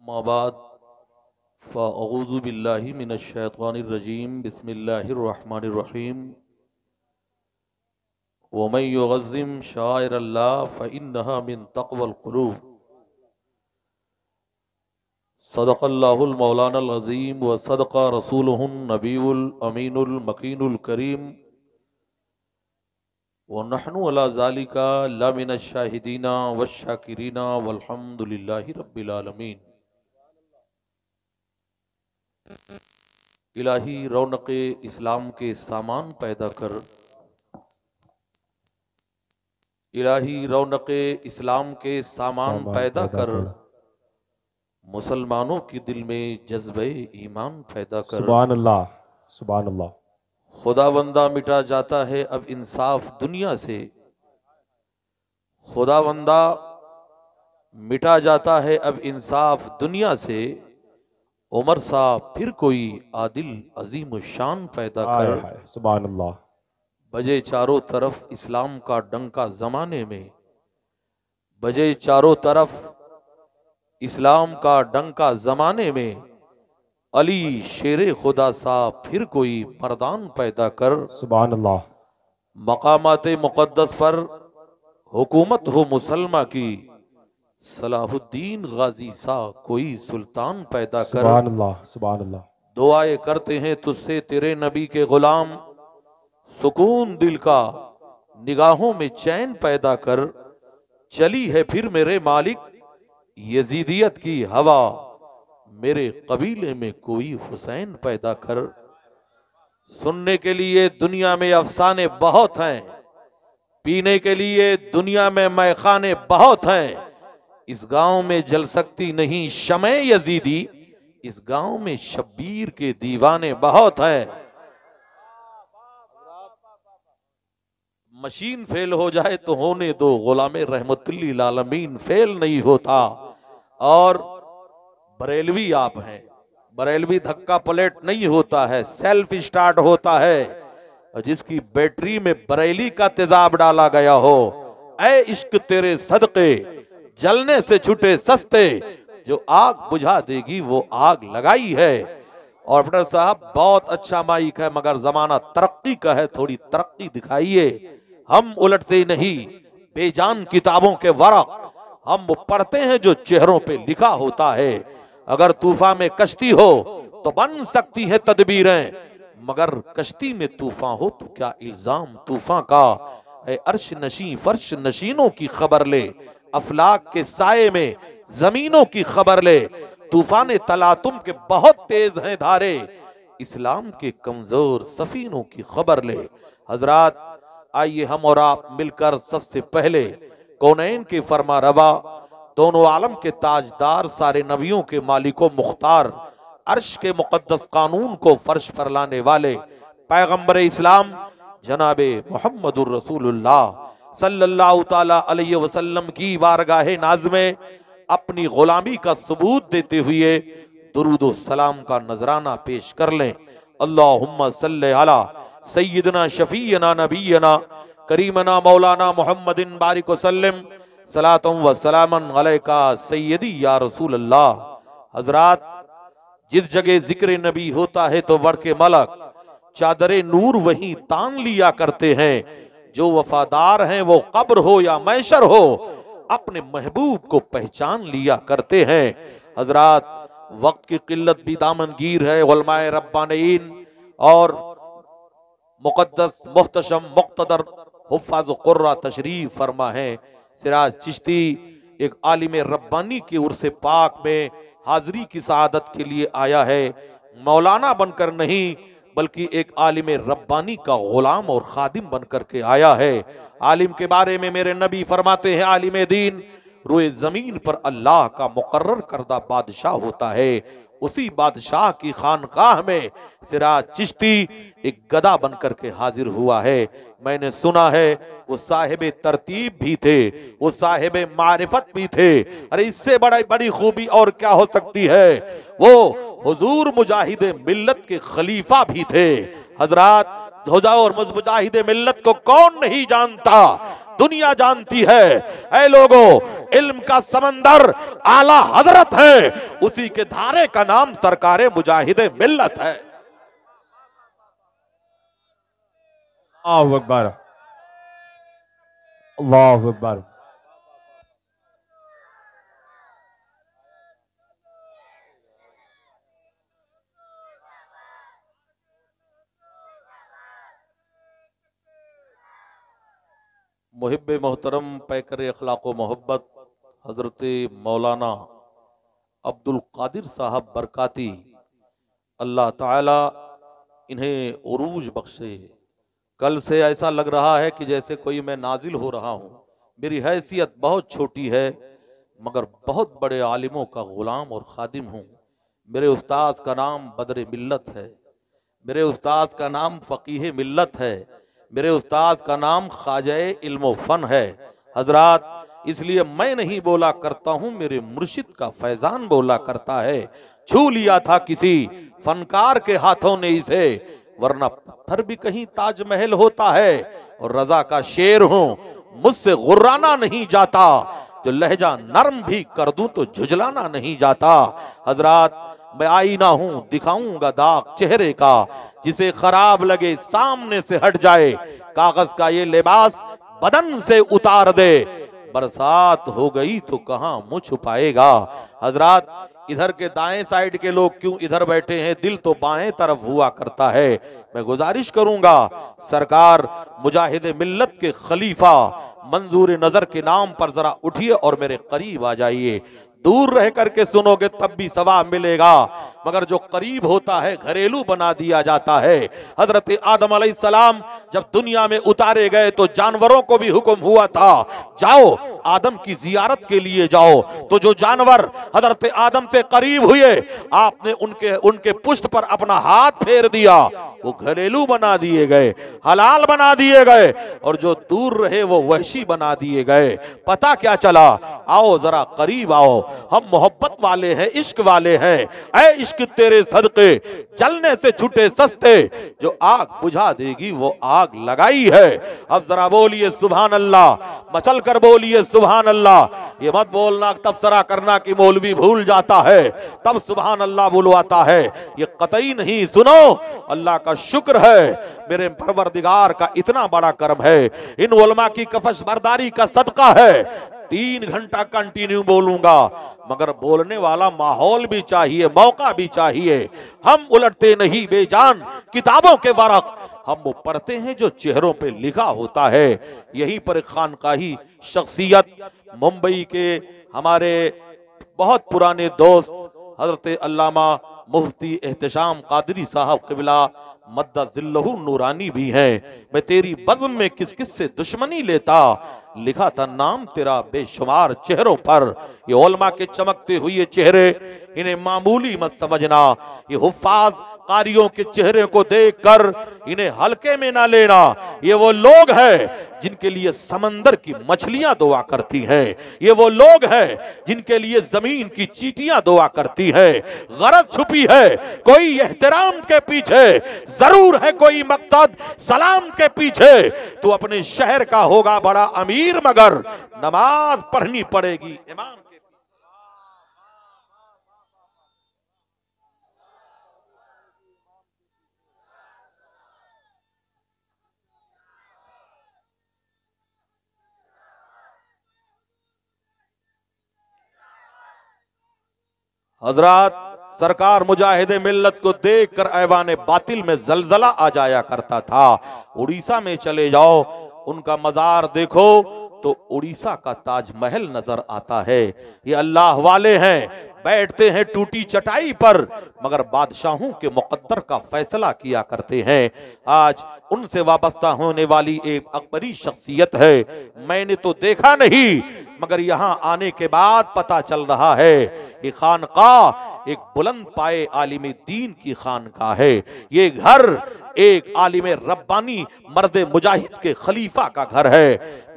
अम्माबाद फ़अऊज़ु बिल्लाहि मिनश्शैतानिर्रजीम बिस्मिल्लाहिर्रहमानिर्रहीम वमन युग़ज़्ज़िम शाइरल्लाह फ़इन्नहा मिन तक़वल क़ुलूब सदक़ल्लाहुल मौलानल अज़ीम व सदक़ा रसूलुहुन नबीयुल अमीनुल मकीनुल करीम व नहनु अला ज़ालिका लमिनश शाहिदीना वश्शाकिरीना वल्हम्दुलिल्लाहि रब्बिल आलमीन। इलाही रौनक़े इस्लाम के सामान पैदा कर, इलाही रौनक़े इस्लाम के सामान पैदा कर, मुसलमानों के दिल में जज्बे ईमान पैदा कर। सुभान अल्लाह, सुभान अल्लाह। खुदावंदा मिटा जाता है अब इंसाफ दुनिया से, खुदावंदा मिटा जाता है अब इंसाफ दुनिया से। उमर सा फिर कोई आदिल अजीम शान पैदा कर। सुभान अल्लाह। बजे चारों तरफ इस्लाम का डंका जमाने में, बजे चारों तरफ इस्लाम का डंका जमाने में। अली शेरे खुदा सा फिर कोई मर्दान पैदा कर। सुभान अल्लाह। मकामाते मुक़द्दस पर हुकूमत हो मुसलमा की, सलाहुद्दीन गाजी सा कोई सुल्तान पैदा कर। सुभान अल्लाह, सुभान अल्लाह। दुआएं करते हैं तुझसे तेरे नबी के गुलाम, सुकून दिल का निगाहों में चैन पैदा कर। चली है फिर मेरे मालिक यजीदियत की हवा, मेरे कबीले में कोई हुसैन पैदा कर। सुनने के लिए दुनिया में अफसाने बहुत हैं, पीने के लिए दुनिया में मैखाने बहुत हैं। इस गांव में जल सकती नहीं शमे यजीदी, इस गांव में शब्बीर के दीवाने बहुत हैं। मशीन फेल हो जाए तो होने दो, गुलामे रहमतुल्लिल आलमीन फेल नहीं होता। और बरेलवी आप हैं, बरेलवी धक्का पलट नहीं होता है, सेल्फ स्टार्ट होता है। और जिसकी बैटरी में बरेली का तेजाब डाला गया हो, ऐ इश्क तेरे सदके जलने से छूटे सस्ते, जो आग बुझा देगी वो आग लगाई है। और डॉक्टर साहब बहुत अच्छा माइक है, मगर जमाना तरक्की का है, थोड़ी तरक्की दिखाइए। हम उलटते नहीं बेजान किताबों के वरक, हम वो पढ़ते हैं जो चेहरों पे लिखा होता है। अगर तूफान में कश्ती हो तो बन सकती है तदबीरें, मगर कश्ती में तूफान हो तो क्या इल्जाम तूफान का। अर्श नशी फर्श नशीनों की खबर ले, अफलाक के साये में जमीनों की खबर ले। तूफान तलातुम के बहुत तेज हैं धारे, इस्लाम के कमजोर सफीनों की खबर ले। हजरात, आइए हम और आप मिलकर सबसे पहले कौनैन के फरमा रवा, दोनों आलम के ताजदार, सारे नबियों के मालिको मुख्तार, अर्श के मुकद्दस कानून को फर्श पर लाने वाले पैगंबर इस्लाम जनाबे मोहम्मदुर रसूलुल्लाह सल्लल्लाहु ताला अलैहि वसल्लम की बारगाहे नाज में अपनी गुलामी का सबूत देते हुए दुरूद सलाम का नजराना पेश कर लें। अल्लाहुम्मा सल्ले अला सय्यिदना शफीना नबीना करीमना मौलाना मोहम्मदिन बारिक वसल्लम सलातम व सलामन अलैका सय्यदी या रसूल अल्लाह। हजरात, जिस जगह जिक्र नबी होता है तो बढ़ के मलक चादरे नूर वहीं तान लिया करते हैं। जो वफादार हैं वो कब्र हो या मैशर हो, अपने महबूब को पहचान लिया करते हैं। हजरात, वक्त की किल्लत भी दामनगीर है। उलमाए रब्बानीन और मुकद्दस मुहतशम मुक्तदर हुफ्फाज कुर्रा तशरीफ फरमा है। सिराज चिश्ती एक आलिम रब्बानी के उर्स पाक में हाजिरी की सआदत के लिए आया है। मौलाना बनकर नहीं, बल्कि एक आलिम रब्बानी का गुलाम और खादिम बनकर के आया है। आलिम के बारे में मेरे नबी फरमाते हैं, आलिम दीन रोए जमीन पर अल्लाह का मुकर्रर करदा बादशाह होता है। उसी बादशाह की खानकाह में सिराज चिश्ती एक गदा बनकर के हाजिर हुआ है। मैंने सुना है वो साहिब तरतीब भी थे, वो साहिब मारिफत भी थे। अरे इससे बड़ी खूबी और क्या हो सकती है, वो हुजूर मुजाहिद मिल्लत के खलीफा भी थे। हजरात, और मुजाहिद मिल्लत को कौन नहीं जानता। दुनिया जानती है। ऐ लोगों, इल्म का समंदर आला हजरत है, उसी के धारे का नाम सरकारे मुजाहिदे मिल्लत है। अल्लाहु अकबर, अल्लाहु अकबर। मुहिब्बे मोहतरम पैकर अखलाक व मोहब्बत हजरत मौलाना अब्दुल कादिर साहब बरकाती, अल्लाह ताला इन्हें उरूज बख्शे। कल से ऐसा लग रहा है कि जैसे कोई मैं नाजिल हो रहा हूँ। मेरी हैसियत बहुत छोटी है, मगर बहुत बड़े आलिमों का गुलाम और खादिम हूँ। मेरे उस्ताद का नाम बदर मिल्लत है, मेरे उस्ताद का नाम फ़कीह मिल्लत है, मेरे उस्ताद का नाम ख्वाजा इल्म फन है। हजरात, इसलिए मैं नहीं बोला करता हूँ, मेरे मुर्शिद का फैजान बोला करता है। छू लिया था किसी फनकार के हाथों ने इसे, वरना पत्थर भी कहीं ताजमहल होता है। और रजा का शेर हूँ, मुझसे गुर्राना नहीं जाता, जो लहजा नर्म भी कर दूं तो झुझलाना नहीं जाता। हजरात, मैं आईना हूं, दिखाऊंगा दाग चेहरे का, जिसे खराब लगे सामने से हट जाए। कागज का ये लिबास बदन से उतार दे, बरसात हो गई तो कहां मुंह छुपाएगा। हजरात, इधर के दाएं साइड के लोग क्यों इधर बैठे हैं, दिल तो बाएं तरफ हुआ करता है। मैं गुजारिश करूंगा, सरकार मुजाहिद मिल्लत के खलीफा मंजूर नजर के नाम पर जरा उठिए और मेरे करीब आ जाइए। दूर रह करके सुनोगे तब भी सवाब मिलेगा, मगर जो करीब होता है घरेलू बना दिया जाता है। हजरत आदम अलैहिस्सलाम जब दुनिया में उतारे गए तो जानवरों को भी हुक्म हुआ था, जाओ आदम की जियारत के लिए जाओ। तो जो जानवर हजरत आदम से करीब हुए, आपने उनके पुष्ट पर अपना हाथ फेर दिया, वो घरेलू बना दिए गए, हलाल बना दिए गए, और जो दूर रहे वो वहशी बना दिए गए। पता क्या चला? आओ जरा करीब आओ, हम मोहब्बत वाले हैं, इश्क वाले हैं। ऐ इश्क तेरे सदके जलने से छूटे सस्ते, जो आग बुझा देगी वो आग लगाई है। अब जरा बोलिए सुभान अल्लाह, मचल कर बोलिए सुभान अल्लाह। ये मत बोलना तबसरा करना कि मौलवी भूल जाता है तब सुभान अल्लाह बुलवाता है, ये कतई नहीं। सुनो, अल्लाह का शुक्र है, मेरे परवरदिगार का इतना बड़ा करम है, इन उलमा की कफश बर्दारी का सदका है। 3 घंटा कंटिन्यू बोलूंगा, मगर बोलने वाला माहौल भी चाहिए, मौका भी चाहिए। हम उलटते नहीं बेजान किताबों के वरक, हम वो पढ़ते हैं जो चेहरों पे लिखा होता है। यहीं पर खानकाही शख्सियत मुंबई के हमारे बहुत पुराने दोस्त हजरत अल्लामा मुफ्ती एहतशाम कादरी साहब क़िबला मद्दज़िल्लहु नूरानी भी हैं। मैं तेरी बज़्म में किस किस से दुश्मनी लेता, लिखा था नाम तेरा बेशुमार चेहरों पर। ये उलमा के चमकते हुए चेहरे, इन्हें मामूली मत समझना। ये हुफ्फाज कारियों के चेहरे को देखकर इन्हें हल्के में ना लेना। ये वो लोग हैं जिनके लिए समंदर की मछलियां दुआ करती हैं, ये वो लोग हैं जिनके लिए जमीन की चींटियां दुआ करती हैं। गरज छुपी है कोई एहतराम के पीछे, जरूर है कोई मकसद सलाम के पीछे। तू अपने शहर का होगा बड़ा अमीर, मगर नमाज पढ़नी पड़ेगी इमाम। हजरात, सरकार मुजाहिदे मिल्लत को देखकर ऐवाने बातिल में जलजला आ जाया करता था। उड़ीसा में चले जाओ, उनका मजार देखो तो उड़ीसा का ताजमहल नजर आता है। ये अल्लाह वाले हैं, बैठते हैं टूटी चटाई पर, मगर बादशाहों के मुकद्दर का फैसला किया करते हैं। आज उनसे वाबस्ता होने वाली एक अकबरी शख्सियत है। मैंने तो देखा नहीं, मगर यहाँ आने के बाद पता चल रहा है ये खानकाह एक बुलंद पाए आलिम दीन की खानकाह है। ये घर एक आलिम रब्बानी मर्द मुजाहिद के खलीफा का घर है।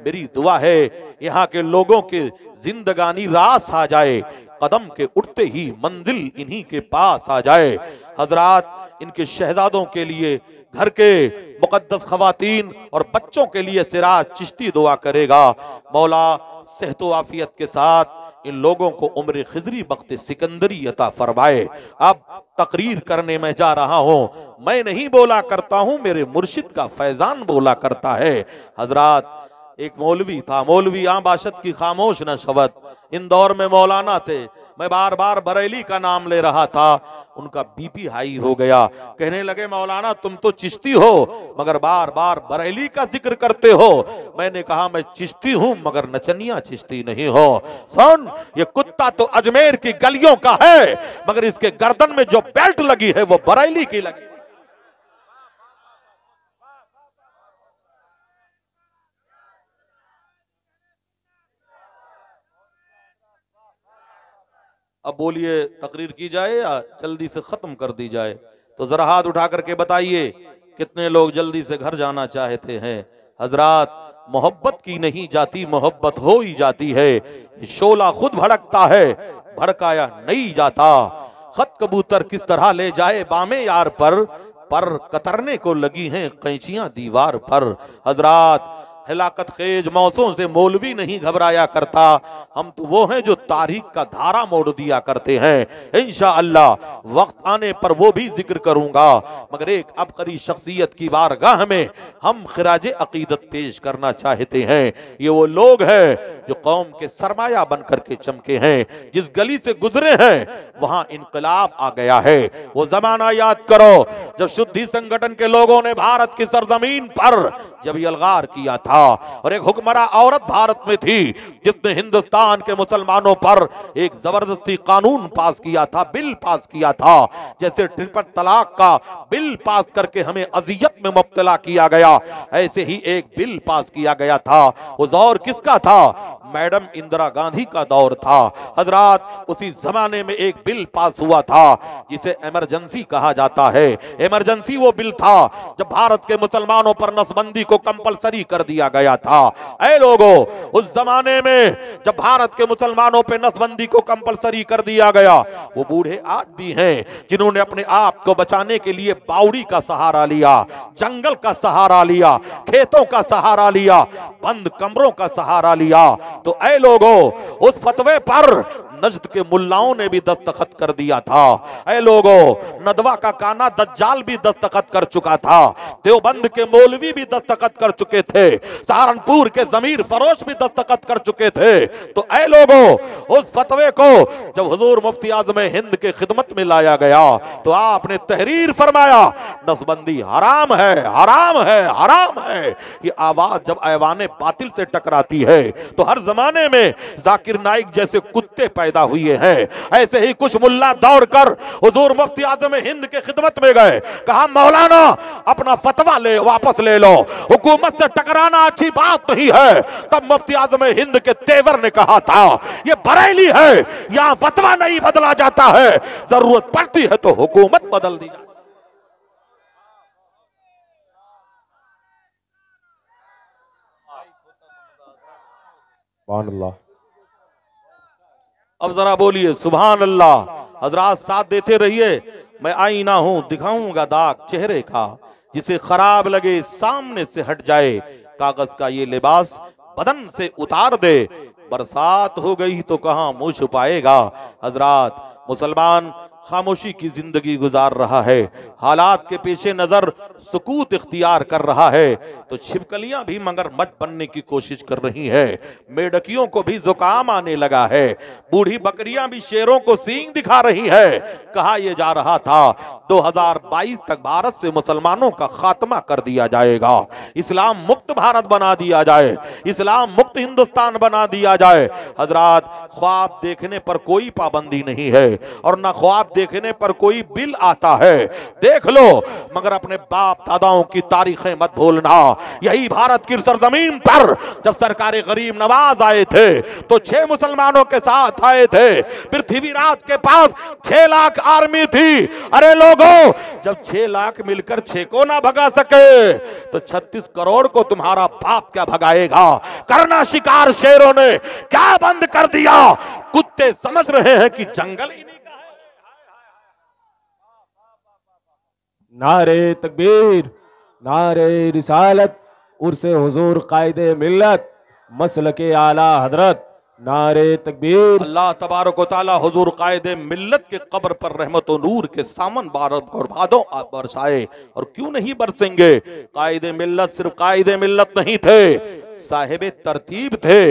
मेरी दुआ है यहाँ के लोगों के जिंदगानी रास आ जाए, कदम के उठते ही मंजिल इन्हीं के पास आ जाए। हजरात, इनके शहजादों के लिए, घर के मुकद्दस खवातीन और बच्चों के लिए सिराज चिश्ती दुआ करेगा, मौला सेहत व आफियत के साथ इन लोगों को उम्र खिजरी बख्त सिकंदरी अता फरमाए। अब तकरीर करने में जा रहा हूँ, मैं नहीं बोला करता हूँ, मेरे मुर्शिद का फैजान बोला करता है। हजरात, एक मौलवी था, मौलवी आं बाशत की खामोश न शवत, इंदौर में मौलाना थे। मैं बार बार बरेली का नाम ले रहा था, उनका बीपी हाई हो गया। कहने लगे मौलाना तुम तो चिश्ती हो मगर बार बार बरेली का जिक्र करते हो। मैंने कहा मैं चिश्ती हूं मगर नचनिया चिश्ती नहीं हो। सुन, ये कुत्ता तो अजमेर की गलियों का है मगर इसके गर्दन में जो बेल्ट लगी है वो बरेली की लगी। अब बोलिए, तकरीर की जाए या जल्दी से खत्म कर दी जाए? तो जरा हाथ उठा करके बताइए कितने लोग जल्दी से घर जाना चाहते हैं। हजरात, मोहब्बत की नहीं जाती, मोहब्बत हो ही जाती है। शोला खुद भड़कता है, भड़काया नहीं जाता। खत कबूतर किस तरह ले जाए बामे यार पर कतरने को लगी हैं कैंचियां दीवार पर। हजरात, हिलाकत खेज मौसों से मौलवी नहीं घबराया करता, हम तो वो हैं जो तारीख का धारा मोड़ दिया करते हैं। इंशाअल्लाह वक्त आने पर वो भी जिक्र करूंगा, मगर एक अबकरी शख्सियत की बारगाह में हम खिराज अकीदत पेश करना चाहते हैं। ये वो लोग हैं जो कौम के सरमाया बनकर के चमके हैं। जिस गली से गुजरे हैं वहां इनकलाब आ गया है। वो जमाना याद करो जब शुद्धि संगठन के लोगों ने भारत की सरजमीन पर जब यलगार किया था, और एक हुक्मरान औरत भारत में थी जिसने हिंदुस्तान के मुसलमानों पर एक जबरदस्ती कानून पास किया था, बिल पास किया था। जैसे ट्रिपल तलाक का बिल पास करके हमें अजियत में मुब्तला किया गया, ऐसे ही एक बिल पास किया गया था। वो दौर किसका था? मैडम इंदिरा गांधी का दौर था। हजरात, उसी जमाने में एक बिल पास हुआ था जिसे इमरजेंसी कहा जाता है। इमरजेंसी वो बिल था जब भारत के मुसलमानों पर नसबंदी को कंपलसरी कर दिया गया था। ऐ लोगों, उस जमाने में जब भारत के मुसलमानों पर नसबंदी को कंपलसरी कर दिया गया, वो बूढ़े आज भी हैं जिन्होंने अपने आप को बचाने के लिए बावड़ी का सहारा लिया, जंगल का सहारा लिया, खेतों का सहारा लिया, बंद कमरों का सहारा लिया। तो ऐ लोगों, उस फतवे पर नजद के मुल्लाओं ने भी दस्तखत कर दिया था। ऐ लोगों, नदवा का काना दज्जाल भी दस्तखत कर चुका था, देवबंद के मौलवी भी दस्तखत कर चुके थे, सहारनपुर के जमीर फरोश भी दस्तखत कर चुके थे। तो ऐ लोगों, उस फतवे को जब हुजूर मुफ्ती आज़म हिंद के खिदमत में लाया गया तो आपने तहरीर फरमाया, नसबंदी हराम है, हराम है, हराम है। ये आवाज जब ऐवाने बातिल से टकराती है तो हर जमाने में जाकिर नाइक जैसे कुत्ते पैदा हुए हैं। ऐसे ही कुछ मुल्ला दौड़कर हुजूर मुफ्ती आज़म हिंद के खिदमत में गए, कहा मौलाना अपना फतवा ले वापस ले लो, हुकूमत से टकराना अच्छी बात नहीं है। तब मुफ्ती आज़म हिंद के तेवर ने कहा था, ये बरेली है, यहां फतवा नहीं बदला जाता है, जरूरत पड़ती है तो हुकूमत बदल दी जाती। अल्लाह। अब जरा बोलिए सुभान अल्लाह। हजरात साथ देते रहिए। मैं आईना हूं, दिखाऊंगा दाग चेहरे का, जिसे खराब लगे सामने से हट जाए। कागज का ये लिबास बदन से उतार दे, बरसात हो गई तो कहां मुंह छुपाएगा। हजरात, मुसलमान खामोशी की जिंदगी गुजार रहा है, हालात के पेशे नजर सुकूत इख्तियार कर रहा है, तो छिपकलियां भी मगरमच्छ बनने की कोशिश कर रही है, मेढकियों को भी जुकाम आने लगा है, बूढ़ी बकरियां भी शेरों को सींग दिखा रही है। कहा यह जा रहा था 2022 तक भारत से मुसलमानों का खात्मा कर दिया जाएगा, इस्लाम मुक्त भारत बना दिया जाए, इस्लाम मुक्त हिंदुस्तान बना दिया जाए। हजरात, ख्वाब देखने पर कोई पाबंदी नहीं है और ना ख्वाब देखने पर कोई बिल आता है, देख लो, मगर अपने बाप दादाओं की तारीखें मत भूलना। यही भारत की सरजमीन पर जब सरकार गरीब नवाज आए थे तो 6 मुसलमानों के साथ आए थे। पृथ्वीराज के पास 6 लाख आर्मी थी। अरे लोगों, जब 6 लाख मिलकर 6 को ना भगा सके तो 36 करोड़ को तुम्हारा बाप क्या भगाएगा। करना शिकार शेरों ने क्या बंद कर दिया। कुत्ते समझ रहे हैं कि जंगल ही नहीं का है। नारे तकबीर, नारे रिसालत, उर्से हुजूर कायदे मिल्लत, मसलके आला हजरत, नारे तकबीर। अल्लाह तबारक व तआला हुजूर कायदे मिल्लत के कब्र पर रहमत व नूर के सामन बरसाए आप बरसाए। और क्यों नहीं बरसेंगे। कायदे मिल्लत सिर्फ कायदे मिल्लत नहीं थे, साहिब तरतीब थे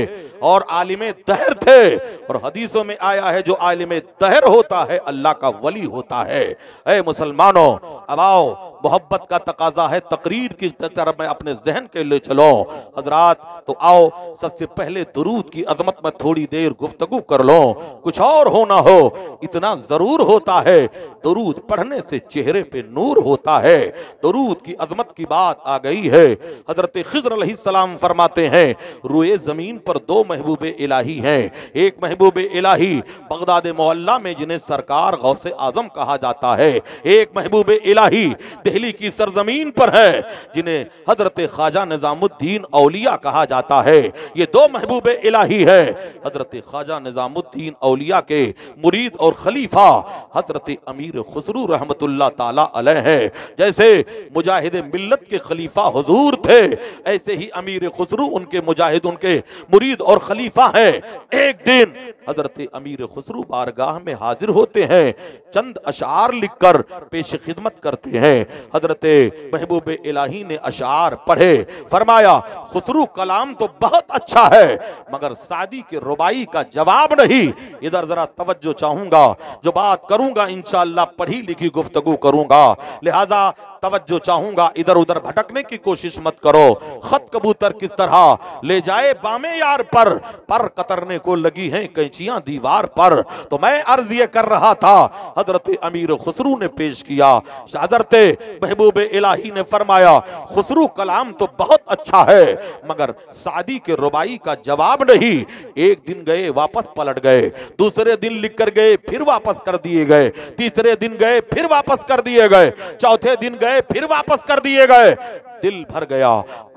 और आलिम दहर थे। और हदीसों में आया है जो आलिम दहर होता है अल्लाह का वली होता है। ऐ मुसलमानों, अब आओ, मोहब्बत का तकाजा है, तकरीर की तरफ में अपने जहन के लिए चलो। हजरात, तो आओ सबसे पहले दुरूद की अजमत में थोड़ी देर गुफ्तगू कर लो। कुछ और हो ना हो, इतना जरूर होता है, दुरूद पढ़ने से चेहरे पे नूर होता है। दुरूद की अजमत की बात आ गई है। हजरत खिज़र अलैहिस्सलाम फरमाते हैं, रुए जमीन पर 2 महबूब इलाही हैं। एक महबूब इलाही बगदाद मोहल्ला में जिन्हें सरकार गौसे आजम कहा जाता है। एक महबूब इलाही दिल्ली की सरजमीन पर है जिन्हें हजरत ख्वाजा निजामुद्दीन औलिया कहा जाता है। ये 2 महबूब इलाही है। हजरत ख्वाजा निजामुद्दीन औलिया के मुरीद और खलीफा हजरत अमीर खुसरू रहमतुल्लाह ताला अलैह है। जैसे मुजाहिद मिल्लत के खलीफा हुजूर थे, ऐसे ही अमीर खुसरू उनके मुजाहिद, उनके मुरीद और खलीफा है। एक दिन हजरत अमीर खुसरू बारगाह में हाजिर होते हैं, चंद अशार लिखकर पेश खिदमत करते हैं। हजरत महबूब इलाही ने अशार पढ़े, फरमाया, खुसरू कलाम तो बहुत अच्छा है मगर सादी के रुबाई का जवाब नहीं। इधर जरा तवज्जो चाहूंगा, जो बात करूंगा इंशाअल्लाह पढ़ी लिखी गुफ्तगू करूंगा, लिहाजा तवज्जो चाहूंगा, इधर उधर भटकने की कोशिश मत करो। खत कबूतर किस तरह ले जाए बामे यार पर कतरने को लगी हैं कैंचियां दीवार पर। तो मैं अर्ज ये कर रहा था, हजरत अमीर खुसरू ने पेश किया। हजरत महबूब इलाही ने फरमाया, खुसरू कलाम तो बहुत अच्छा है मगर सादी के रुबाई का जवाब नहीं। एक दिन गए वापस पलट गए, दूसरे दिन लिख कर गए फिर वापस कर दिए गए, तीसरे दिन गए फिर वापस कर दिए गए, चौथे दिन गए फिर वापस कर दिए गए। दिल भर गया,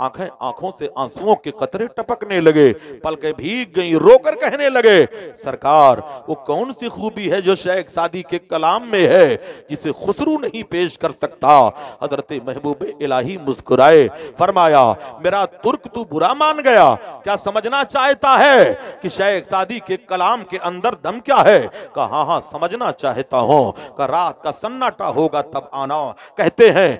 आंखें आंखों से आंसुओं के कतरे टपकने लगे, पलकें भीग गईं, रोकर कहने लगे, सरकार वो कौन सी खूबी है जो शेख सादी के कलाम में है जिसे खुसरू नहीं पेश कर सकता। हजरत महबूब इलाही मुस्कुराए, फरमाया, मेरा तुर्क तू बुरा मान गया, क्या समझना चाहता है कि शेख सादी के कलाम के अंदर दम क्या है। कहा हाँ समझना चाहता हूँ। का रात का सन्नाटा होगा तब आना। कहते हैं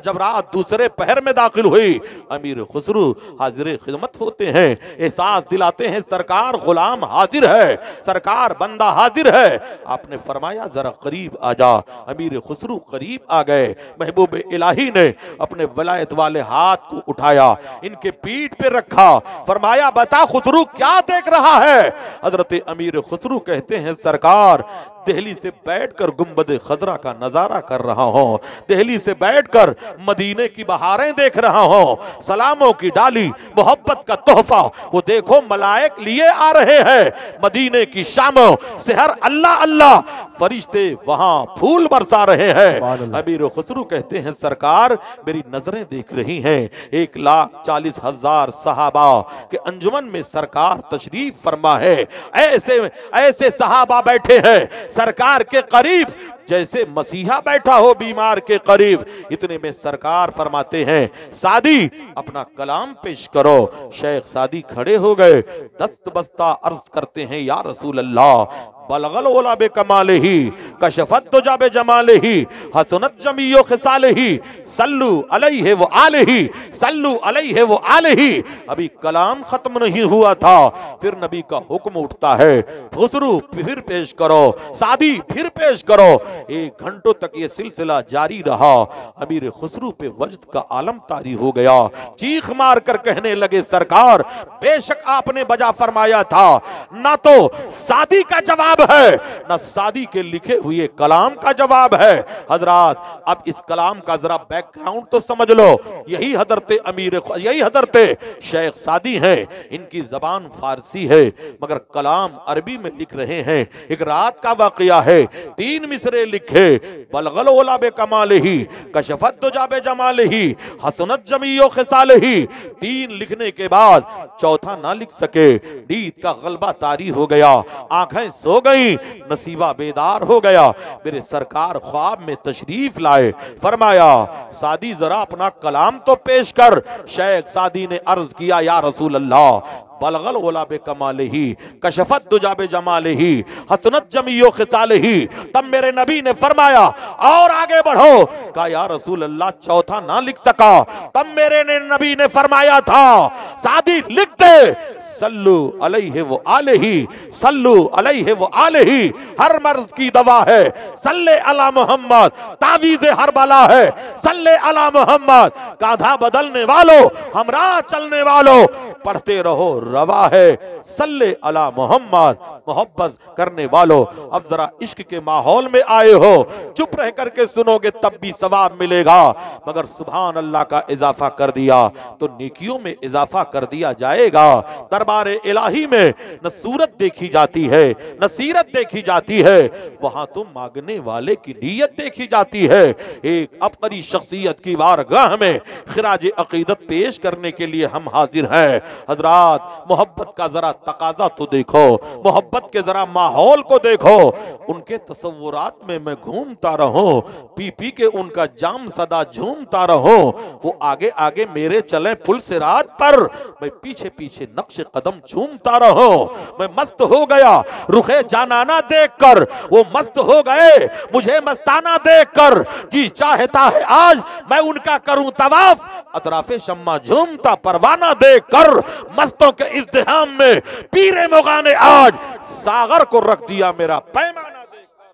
जब रात दूसरे पहर में दाखिल हुई, अमीर खुसरू हाजिर खिदमत होते हैं, एहसास दिलाते हैं सरकार गुलाम हाजिर है, सरकार बंदा हाजिर है। आपने फरमाया जरा करीब आ जा। अमीर खुसरू करीब आ गए। महबूब इलाही ने अपने वलायत वाले हाथ को उठाया, इनके पीठ पे रखा, फरमाया, बता खुसरू क्या देख रहा है। हजरत अमीर खुसरू कहते हैं, सरकार दिल्ली से बैठकर गुंबद खजरा का नजारा कर रहा हूँ, दिल्ली से बैठकर मदीने की बहारें देख रहा हूँ, सलामों की डाली, मोहब्बत का तोहफा वो देखो मलाइक लिए आ रहे हैं, मदीने की शामों से हर अल्लाह अल्लाह फरिश्ते वहां फूल बरसा रहे हैं। अमीर खुसरू कहते हैं, सरकार मेरी नजरें देख रही हैं 1,40,000 सहाबा के अंजुमन में सरकार तशरीफ फरमा है। ऐसे ऐसे सहाबा बैठे हैं सरकार के करीब जैसे मसीहा बैठा हो बीमार के करीब। इतने में सरकार फरमाते हैं, सादी अपना कलाम पेश करो। शेख सादी खड़े हो गए, दस्त बस्ता अर्ज करते हैं, या रसूल अल्लाह, बलगल ओला बे कमाले ही, कशफत तो जाबे जमाले ही, हसनत जमीयो खिसाले ही, सल्लू अलैहि व आलिही, सल्लू अलैहि व आलिही। अभी कलाम खत्म नहीं हुआ था, फिर नबी का हुक्म उठता है, खुसरू फिर पेश करो, सादी फिर पेश करो। 1 घंटों तक ये सिलसिला जारी रहा। अमीर खुसरू पे वजद का आलम तारी हो गया, चीख मार कर कहने लगे, सरकार बेशक आपने बजा फरमाया था, ना तो सादी का जवाब है, ना सादी के लिखे हुए हुए कलाम का जवाब है। हजरात अब इस कलाम का जरा बैकग्राउंड तो समझ लो। यही हजरत शेख सादी हैं, इनकी जबान फारसी है मगर कलाम अरबी में लिख रहे हैं। एक रात का वाकया है, 3 मिसरे लिखे, बलगल ओला बे कमाल ही, कशफत दुजा बे जमाल ही, हसनत जमीओ खिसाल ही। 3 लिखने के बाद चौथा ना लिख सके, नींद का गलबा तारी हो गया, आंखें सो गई, नसीबा बेदार हो गया। मेरे सरकार ख्वाब में तशरीफ लाए, फरमाया सादी जरा अपना कलाम तो पेश कर। शेख सादी ने अर्ज किया, या रसूल अल्लाह, बलगल ओला बे कमाल ही, कशफत दुजा बे जमाल ही, हसनत जमीओ खिसाल ही। तब मेरे नबी ने फरमाया और आगे बढ़ो। कहा या रसूल अल्लाह चौथा ना लिख सका। तब मेरे नबी ने फरमाया था सादी लिख दे, सल्लु अलैहि व आलिही, सल्लु अलैहि व आलिही। हर मर्ज की दवा है, सल्ले अला मोहम्मद, तावीज़े हर बला है, सल्ले अला मोहम्मद। कांधा बदलने वालों, हमरा चलने वालों, पढ़ते रहो रवा है, सल्ले अला मोहम्मद। मोहब्बत करने वालों, अब जरा इश्क के माहौल में आए हो, चुप रह करके सुनोगे तब भी सवाब मिलेगा, मगर सुभान अल्लाह का इजाफा कर दिया तो नेकियों में इजाफा कर दिया जाएगा। दरबारे इलाही में न सूरत देखी जाती है न सीरत देखी जाती है, वहां तो मांगने वाले की नीयत देखी जाती है। एक अपनी शख्सियत की बारगाह में खिराज अकीदत पेश करने के लिए हम हाजिर हैं। हजरात मोहब्बत का जरा तकाजा तो देखो, मोहब्बत के जरा माहौल को देखो। उनके तसव्वुरात में मैं घूमता रहूं, पी पी के उनका जाम सदा झूमता रहूं। वो आगे आगे मेरे चले पुल सिरात पर, मैं पीछे पीछे नक्शे कदम झूमता रहूं। मैं मस्त हो गया रुखे जानाना देखकर, वो मस्त हो गए मुझे मस्ताना देखकर। जी चाहता है आज मैं उनका करूं तवाफ, अतराफे शम्मा झूमता परवाना देखकर। मस्तों के इज़्दिहाम में पीरे मुगा ने आज सागर को रख दिया मेरा पैमाना देखकर।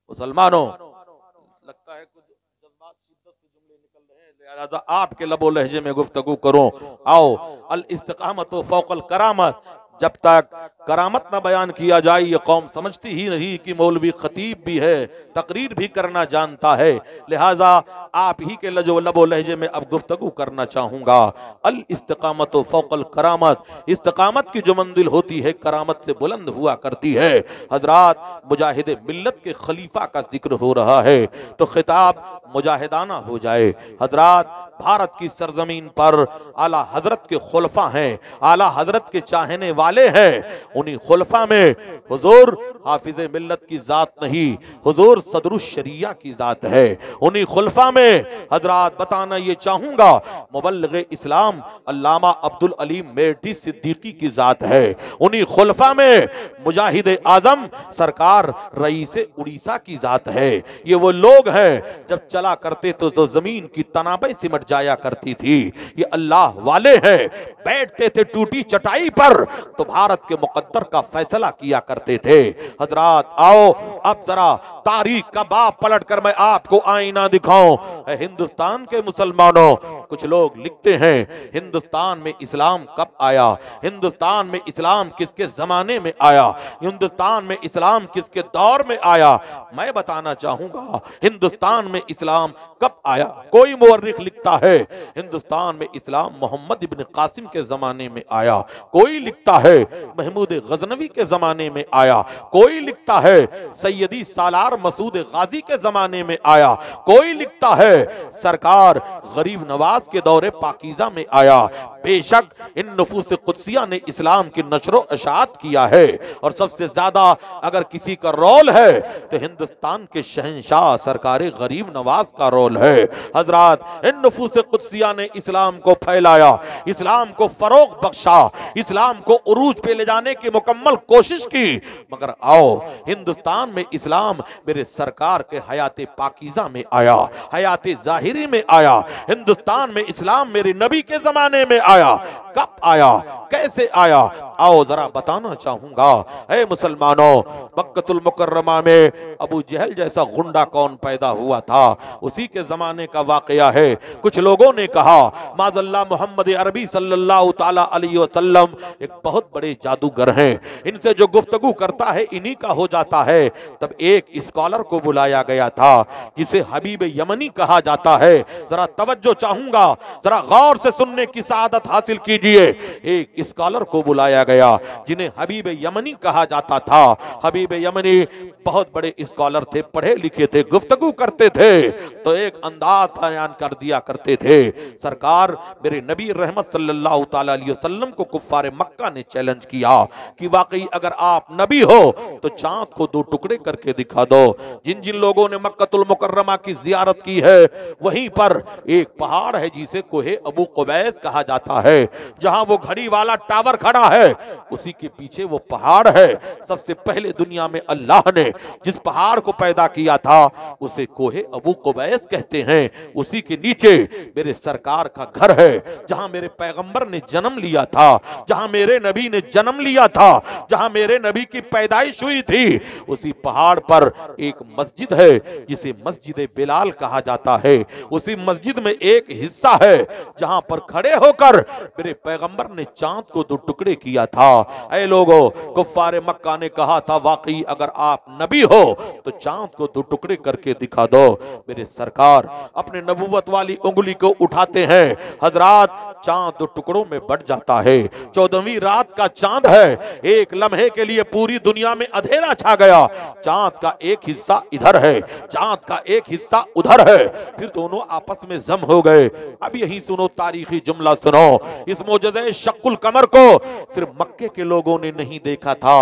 मुसलमानों, लगता है कुछ जज्बात शिद्दत से जुमले निकल रहे हैं, लिहाजा आपके लबो लहजे में गुफ्तगू करूं। आओ, अल इस्तिकामत फौकल करामत। जब तक करामत न बयान किया जाए ये कौम समझती ही नहीं कि मौलवी खतीब भी है, तकरीर भी करना जानता है। लिहाजा आप ही के लबो लहजे में अब गुफ्तगू करना चाहूंगा। अल इस्तिकामत फौकल करामत, इस्तिकामत की जो मंजिल होती है करामत से बुलंद हुआ करती है। हजरात मुजाहिद मिल्लत के खलीफा का जिक्र हो रहा है तो खिताब मुजाहिदाना हो जाए। हजरात भारत की सरजमीन पर आला हजरत के खुलफा हैं, आला हजरत के चाहने वाले हैं। उन्हीं खुलफा में हुजूर हाफिज मिल्लत की जात नहीं, हुजूर सदरुश शरिया की जात है। उन्हीं खुलफा में हजरात बताना ये चाहूंगा मुबल्लिग़ इस्लाम अल्लामा अब्दुल अलीम मेरठी सिद्दीकी की जात है। उन्हीं खुलफा में मुजाहिद आजम सरकार रईस उड़ीसा की जात है। ये वो लोग हैं जब चला करते तो जमीन की तनाबे सिमट जाया करती थी। ये अल्लाह वाले हैं, बैठते थे टूटी चटाई पर तो भारत के मुकद्दर का फैसला किया करते थे। हजरात आओ अब जरा तारीख का बाब पलट कर मैं आपको आईना दिखाऊं। हिंदुस्तान के मुसलमानों, कुछ लोग लिखते हैं हिंदुस्तान में इस्लाम कब आया, हिंदुस्तान में इस्लाम किसके जमाने में आया, हिंदुस्तान में इस्लाम किसके दौर में आया। मैं बताना चाहूंगा हिंदुस्तान में इस्लाम कब आया। कोई मुअर्रिख लिखता है हिंदुस्तान में इस्लाम मोहम्मद इब्न कासिम के जमाने में आया, कोई लिखता है महमूद गजनवी के जमाने में आया, कोई लिखता है सैयदी सालार मसूद गाजी के जमाने में आया, कोई लिखता है सरकार गरीब नवाज के दौरे पाकीजा में आया। बेशक इन नफूस कुदसिया ने इस्लाम की नशरो अशात किया है और सबसे ज्यादा अगर किसी का रोल है तो हिंदुस्तान के शहंशाह सरकार गरीब नवाज का रोल है। हजरात इन नफूस कुदसिया ने इस्लाम को फैलाया, इस्लाम को फरोग बख्शा, इस्लाम को उरूज पे ले जाने की मुकम्मल कोशिश की। मगर आओ हिंदुस्तान में इस्लाम मेरे सरकार के हयात पाकीज़ा में आया, हयात जाहिरी में आया। हिंदुस्तान में इस्लाम मेरे नबी के जमाने में आया। कब आया, कैसे आया, आओ जरा बताना चाहूंगा। ऐ मुसलमानों, मक्कतुल मुकर्रमा में अबू जहल जैसा गुंडा कौन पैदा हुआ था, उसी के जमाने का वाकया है। कुछ लोगों ने कहा माज़ल्ला मोहम्मद अरबी सल्लल्लाहु ताला अलैहि वसल्लम एक बहुत बड़े जादूगर हैं, इनसे जो गुफ्तगू करता है इन्हीं का हो जाता है। तब एक स्कॉलर को बुलाया गया था जिसे हबीब यमनी कहा जाता है। जरा तवज्जो चाहूंगा, जरा गौर से सुनने की सआदत हासिल कीजिए। एक स्कॉलर को बुलाया गया जिन्हें हबीब यमनी कहा जाता था। हबीब यमनी बहुत बड़े स्कॉलर थे, पढ़े लिखे थे, गुफ्तगू करते थे तो एक अंदाज बयान कर दिया करते थे। सरकार मेरे नबी रहमत सल्लल्लाहु ताला अलैहि वसल्लम को कुफ्फार मक्का ने चैलेंज किया कि वाकई अगर आप नबी हो तो चांद को दो टुकड़े करके दिखा दो। जिन जिन लोगों ने मक्कतुल मुकर्रमा की जियारत की है वहीं पर एक पहाड़ है जिसे कोहे अबू कुबैस कहा जाता है। जहां वो घड़ी वाला टावर खड़ा है उसी के पीछे वो पहाड़ है। सबसे पहले दुनिया में अल्लाह ने जिस पहाड़ को पैदा किया था उसे कोहे अबू कुबैस कहते हैं। उसी के नीचे मेरे सरकार का घर है, जहां मेरे पैगंबर ने जन्म लिया था, जहां मेरे नबी ने जन्म लिया था, जहां मेरे नबी की पैदाइश हुई थी। उसी पहाड़ पर एक मस्जिद है जिसे मस्जिद बिलाल कहा जाता है। उसी मस्जिद में एक हिस्सा है जहां पर खड़े होकर मेरे पैगंबर ने चांद को दो टुकड़े किया था। ऐ लोगों, कुफ्फार मक्का ने कहा था वाकई अगर आप नबी हो तो चांद को दो टुकड़े करके दिखा दो। मेरे सरकार अपने नबूवत वाली उंगली को उठाते हैं, हजरात चांद दो टुकड़ों में बट जाता है। 14वीं रात का चांद है, एक लम्हे के लिए पूरी दुनिया में अंधेरा छा गया। चांद का एक हिस्सा इधर है, चांद का एक हिस्सा उधर है, फिर दोनों आपस में जम हो गए। अब यही सुनो, तारीखी जुमला सुनो। इस मोजज़े शक्कुल कमर को सिर्फ मक्के के लोगों ने नहीं देखा था,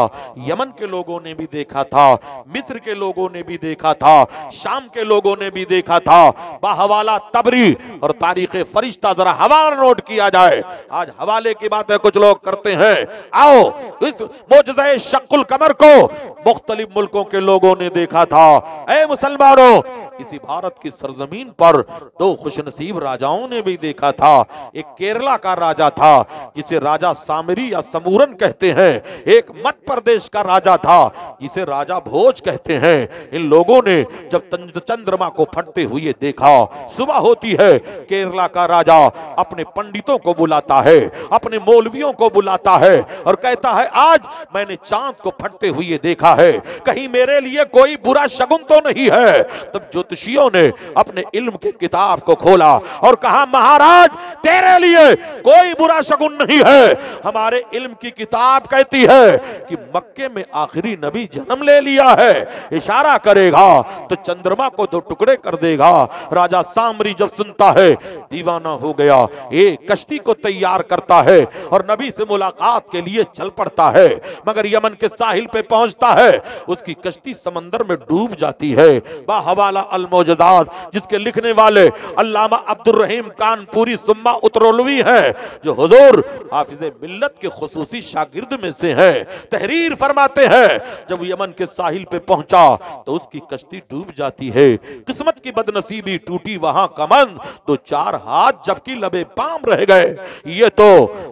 यमन के लोगों ने भी देखा था, मिस्र के लोगों ने भी देखा था, शाम के लोगों ने भी देखा था। बाहवाला तबरी और तारीख फरिश्ता, जरा हवाला नोट किया जाए। आज हवाले की बातें कुछ लोग करते हैं। आओ, इस मोजज़े शक्कुल कमर को मुख्तलिफ मुल्कों के लोगों ने देखा था। ऐ मुसलमानों, इसी भारत की सरजमीन पर दो खुशनसीब राजाओं ने भी देखा था। एक केरला का राजा था जिसे राजा सामरी या समूरन कहते हैं, एक मध्य प्रदेश का राजा था जिसे राजा भोज कहते हैं। इन लोगों ने जब चंद्रमा को फटते हुए देखा, सुबह होती है, केरला का राजा अपने पंडितों को बुलाता है, अपने मौलवियों को बुलाता है और कहता है आज मैंने चांद को फटते हुए देखा है, कहीं मेरे लिए कोई बुरा शगुन तो नहीं है। तब ज्योतिषियों ने अपने इल्म की किताब को खोला और कहा महाराज तेरे लिए कोई बुरा शगुन नहीं है। हमारे इल्म की किताब कहती है कि मक्के में आखिरी नबी जन्म ले लिया है, इशारा करेगा तो चंद्रमा को दो टुकड़े कर देगा। राजा सामरी जब सुनता है दीवाना हो गया, एक कश्ती को तैयार करता है और नबी से मुलाकात के लिए चल पड़ता है। मगर यमन के साहिल पे पहुंचता है, उसकी कश्ती समंदर में डूब जाती है। बाहवाला अल मौजदात, जिसके लिखने वाले अल्लामा अब्दुल रहीम कानपुरी सुम्मा उतरौलवी हैं, जो हुजूर हाफिज मिल्लत के खुसूसी शागिर्द में से हैं, तहरीर फरमाते हैं जब यमन के साहिल पे पहुंचा तो उसकी कश्ती डूब जाती है। किस्मत की बदनसीबी, टूटी वहां कमन, तो चार हाथ जबकि लबे पाम रह गए। ये तो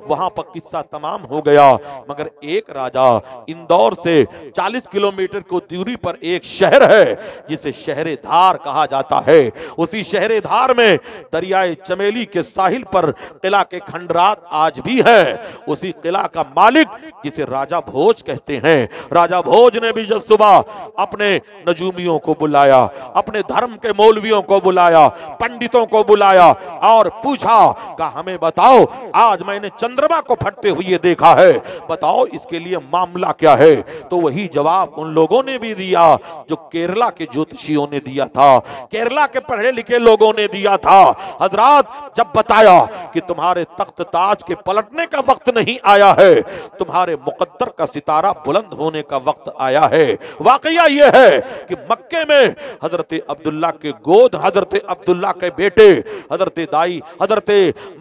वहां पर किस्सा तमाम हो गया। मगर एक राजा, इंदौर से 40 किलोमीटर को दूरी पर एक शहर है जिसे शहरे धार कहा जाता है। उसी शहरे धार में दरियाए चमेली के साहिल पर किला के खंडरात आज भी है। उसी किला का मालिक जिसे राजा भोज कहते हैं, राजा भोज ने भी जब सुबह अपने नजूमियों को बुलाया, अपने धर्म के मौलवियों को बुलाया, पंडितों को बुलाया और पूछा कि हमें बताओ आज मैंने चंद्रमा को फटते हुए देखा है, बताओ इसके लिए मामला क्या है। तो वही जवाब उन लोगों ने भी दिया जो केरला के ज्योतिषियों ने दिया था, केरला के पढ़े लिखे लोगों ने दिया था। हजरात जब बताया कि तुम्हारे तख्त ताज के पलटने का वक्त नहीं आया है, तुम्हारे मुकद्दर का सितारा बुलंद होने का वक्त आया है। वाकया यह है कि मक्के में हजरत अब्दुल्ला के गोद, हजरत अब्दुल्ला के बेटे, हजरत दाई, हजरत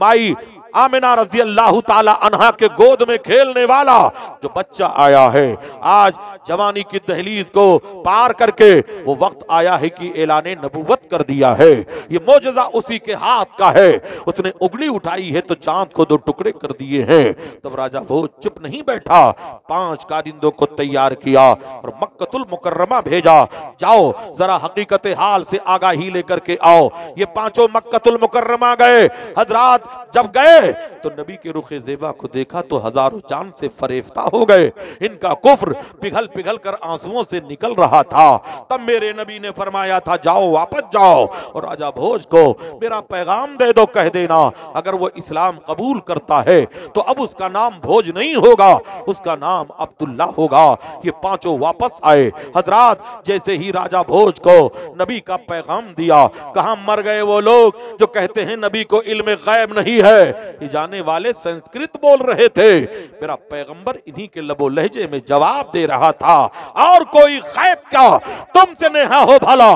माई आमिना रजी अल्लाह ताला अन्हा के गोद में खेलने वाला जो बच्चा आया है, आज जवानी की दहलीज को पार करके वो वक्त आया है कि ऐलाने नबुव्वत कर दिया है। ये मौजज़ा उसी के हाथ का है। उसने उंगली उठाई है तो चांद को 2 टुकड़े कर दिए हैं। तब राजा भोज चुप नहीं बैठा, 5 कारिंदों को तैयार किया और मक्कतुल मुकर्रमा भेजा, जाओ जरा हकीकत हाल से आगाही लेकर के आओ। ये 5 मक्कतुल मुकर्रमा गए। हजरात जब गए तो नबी के रुखे ज़ेबा को देखा तो हजारों जान से फरेफ्ता हो गए। इनका कुफ्र पिघल पिघल कर आंसुओं से निकल रहा था। तब मेरे नबी ने फरमाया था, जाओ वापस जाओ और राजा भोज को मेरा पैगाम दे दो, कह देना अगर वो इस्लाम कबूल करता है तो अब उसका नाम भोज नहीं होगा, उसका नाम अब्दुल्ला होगा। ये 5 वापस आए। हजरात जैसे ही राजा भोज को नबी का पैगाम दिया, कहां मर गए वो लोग जो कहते हैं नबी को इल्म गैब नहीं है। ये जाने वाले संस्कृत बोल रहे थे। मेरा पैगंबर इन्हीं के लबो लहजे में जवाब दे रहा था, और कोई गैब क्या तुमसे नेहा हो भला,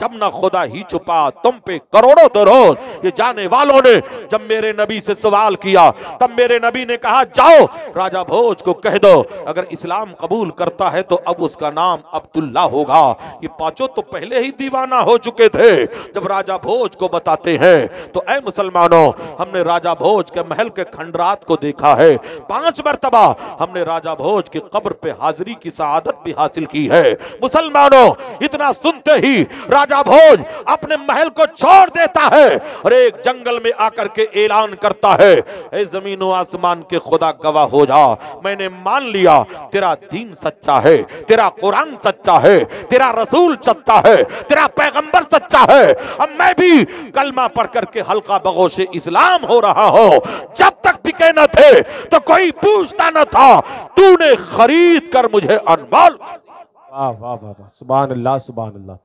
जब ना खुदा ही छुपा तुम पे करोड़ों दरोज। ये जाने वालों ने जब मेरे नबी से सवाल किया तब मेरे नबी ने कहा, जाओ राजा भोज को कह दो अगर इस्लाम कबूल करता है तो अब उसका नाम अब्दुल्ला होगा। ये 5 तो पहले ही दीवाना हो चुके थे। जब राजा भोज को बताते हैं तो ऐ मुसलमानों, हमने राजा भोज के महल के खंडरात को देखा है। 5 मरतबा हमने राजा भोज की कब्र पे हाजिरी की सआदत भी हासिल की है। मुसलमानों, इतना सुनते ही राजा भोज अपने महल को छोड़ देता है और एक जंगल में आकर के ऐलान करता है, ऐ जमीन व आसमान के खुदा गवाह हो जा, मैंने मान लिया तेरा दीन सच्चा है, तेरा कुरान सच्चा है, तेरा रसूल सच्चा है, तेरा पैगंबर सच्चा है। अब मैं भी कलमा पढ़ करके हल्का बगोशे इस्लाम हो रहा हूं। जब तक बिके न थे तो कोई पूछता न था, तूने खरीद कर मुझे अनमोल। वाह वाह वाह वाह, सुभान अल्लाह सुभान अल्लाह।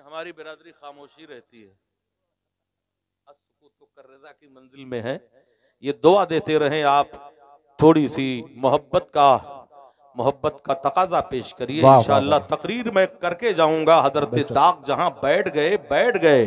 हमारी बिरादरी खामोशी रहती है, तो कर्रज़ा की मंजिल में है। ये दुआ देते रहें आप, थोड़ी सी मोहब्बत का तकाजा पेश करिए। इंशाअल्लाह तकरीर मैं करके जाऊंगा। हजरत दाग जहां बैठ गए,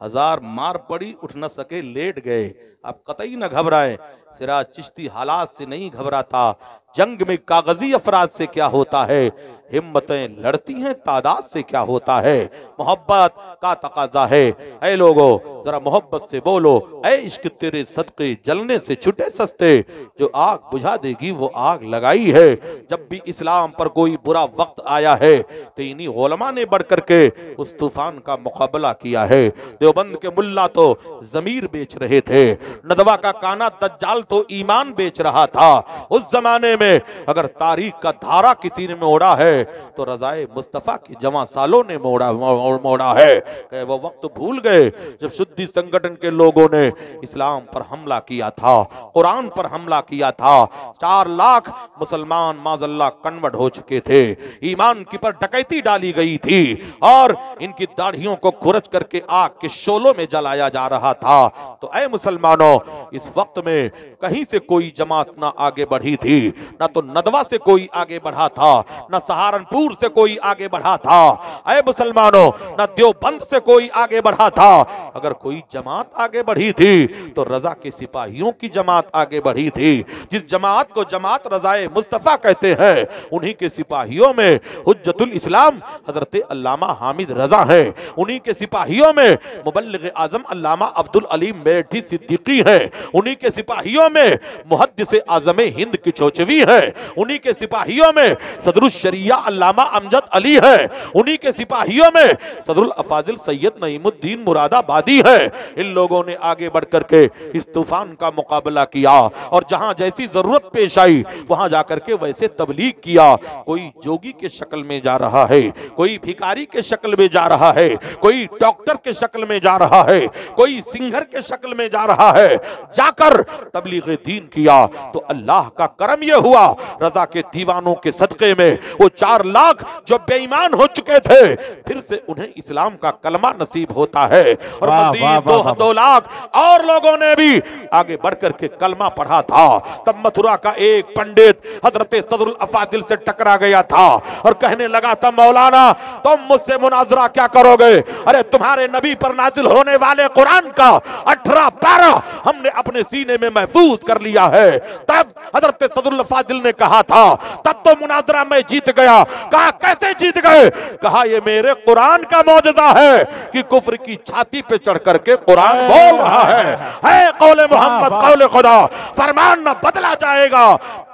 1000 मार पड़ी उठ न सके लेट गए। आप कतई न घबराएं, सिराज चिश्ती हालात से नहीं घबराता। जंग में कागजी अफराद से क्या होता है, हिम्मतें लड़ती हैं तादाद से क्या होता है। मोहब्बत का तकाजा है। ऐ लोगों जरा मोहब्बत से बोलो, ऐ इश्क तेरे सदके जलने से छुटे सस्ते। जो आग बुझा देगी वो आग लगाई है। जब भी इस्लाम पर कोई बुरा वक्त आया है तो इन्हीं उलमा ने बढ़ करके उस तूफान का मुकाबला किया है। देवबंद के मुल्ला तो जमीर बेच रहे थे, नदवा का काना दज्जाल तो ईमान बेच रहा था। उस जमाने में अगर तारीख का धारा किसी ने मोड़ा है तो रजाए मुस्तफा की जवां सालों ने मोड़ा है। वो वक्त भूल गए जब शुद्धि संगठन के लोगों ने इस्लाम पर हमला किया था, कुरान पर हमला किया था। 4 लाख मुसलमान माज़अल्लाह कन्वर्ट हो चुके थे। ईमान की पर डकैती डाली गई थी और इनकी दाढ़ियों को खुरच करके आग के शोलों में जलाया जा रहा था। तो ऐ मुसलमानों, इस वक्त में कहीं से कोई जमात ना आगे बढ़ी थी, ना तो नदवा से कोई आगे बढ़ा था, ना सहारनपुर से कोई आगे बढ़ा था। ऐ मुसलमानों, ना देवबंद से कोई आगे बढ़ा था। अगर कोई जमात आगे बढ़ी थी तो रजा के सिपाहियों की जमात आगे बढ़ी थी। जिस जमात को जमात रजाए मुस्तफा कहते हैं, उन्हीं के सिपाहियों में हुज्जतुल इस्लाम हजरत अल्लामा हामिद रजा हैं। उन्हीं के सिपाहियों में मुबल्लिग आजम अल्लामा अब्दुल अलीम मेठी सिद्दीकी हैं। उन्हीं के सिपाहियों में मुहद्दिस आजम हिंद की चौचवी है। उन्हीं के सिपाहियों में सदरुल शरिया अल्लामा अमजद अली है। उन्हीं के सिपाहियों में सदरुल अफाजिल सैयद नईमुद्दीन मुरादाबादी है। इन लोगों ने आगे बढ़ करके इस तूफान का मुकाबला किया और जहां जैसी जरूरत पेश आई वहां जाकर के वैसे तबलीग किया। कोई जोगी के शक्ल में जा रहा है, कोई भिखारी के शक्ल में जा रहा है, कोई डॉक्टर के शक्ल में जा रहा है, कोई सिंगर के शक्ल में जा रहा है। जाकर तबलीग दीन किया तो अल्लाह का करम यह हुआ, रजा के दीवानों के सदके में वो 4 लाख जो बेईमान हो चुके थे फिर से उन्हें इस्लाम का कलमा नसीब होता है। और मजीद 2 लाख और लोगों ने भी आगे बढ़कर के कलमा पढ़ा था। तब मथुरा का एक पंडित हजरत सदरुल अफाजिल से टकरा गया था और कहने लगा था, मौलाना तुम मुझसे मुनाजरा क्या करोगे? अरे तुम्हारे नबी पर नाजिल होने वाले कुरान का 18 पारा हमने अपने सीने में महफूज कर लिया है। तब हजरत सदरुल अफाजिल ने कहा था, तब तो मुनाजरा में जीत गया। कहा कैसे जीत गए? कहा ये मेरे कुरान का मौजूदा है कि कुफ्र की छाती पे चढ़ करके कुरान बोल रहा है कौले मोहम्मद कौले खुदा, फरमान न बदला जाएगा,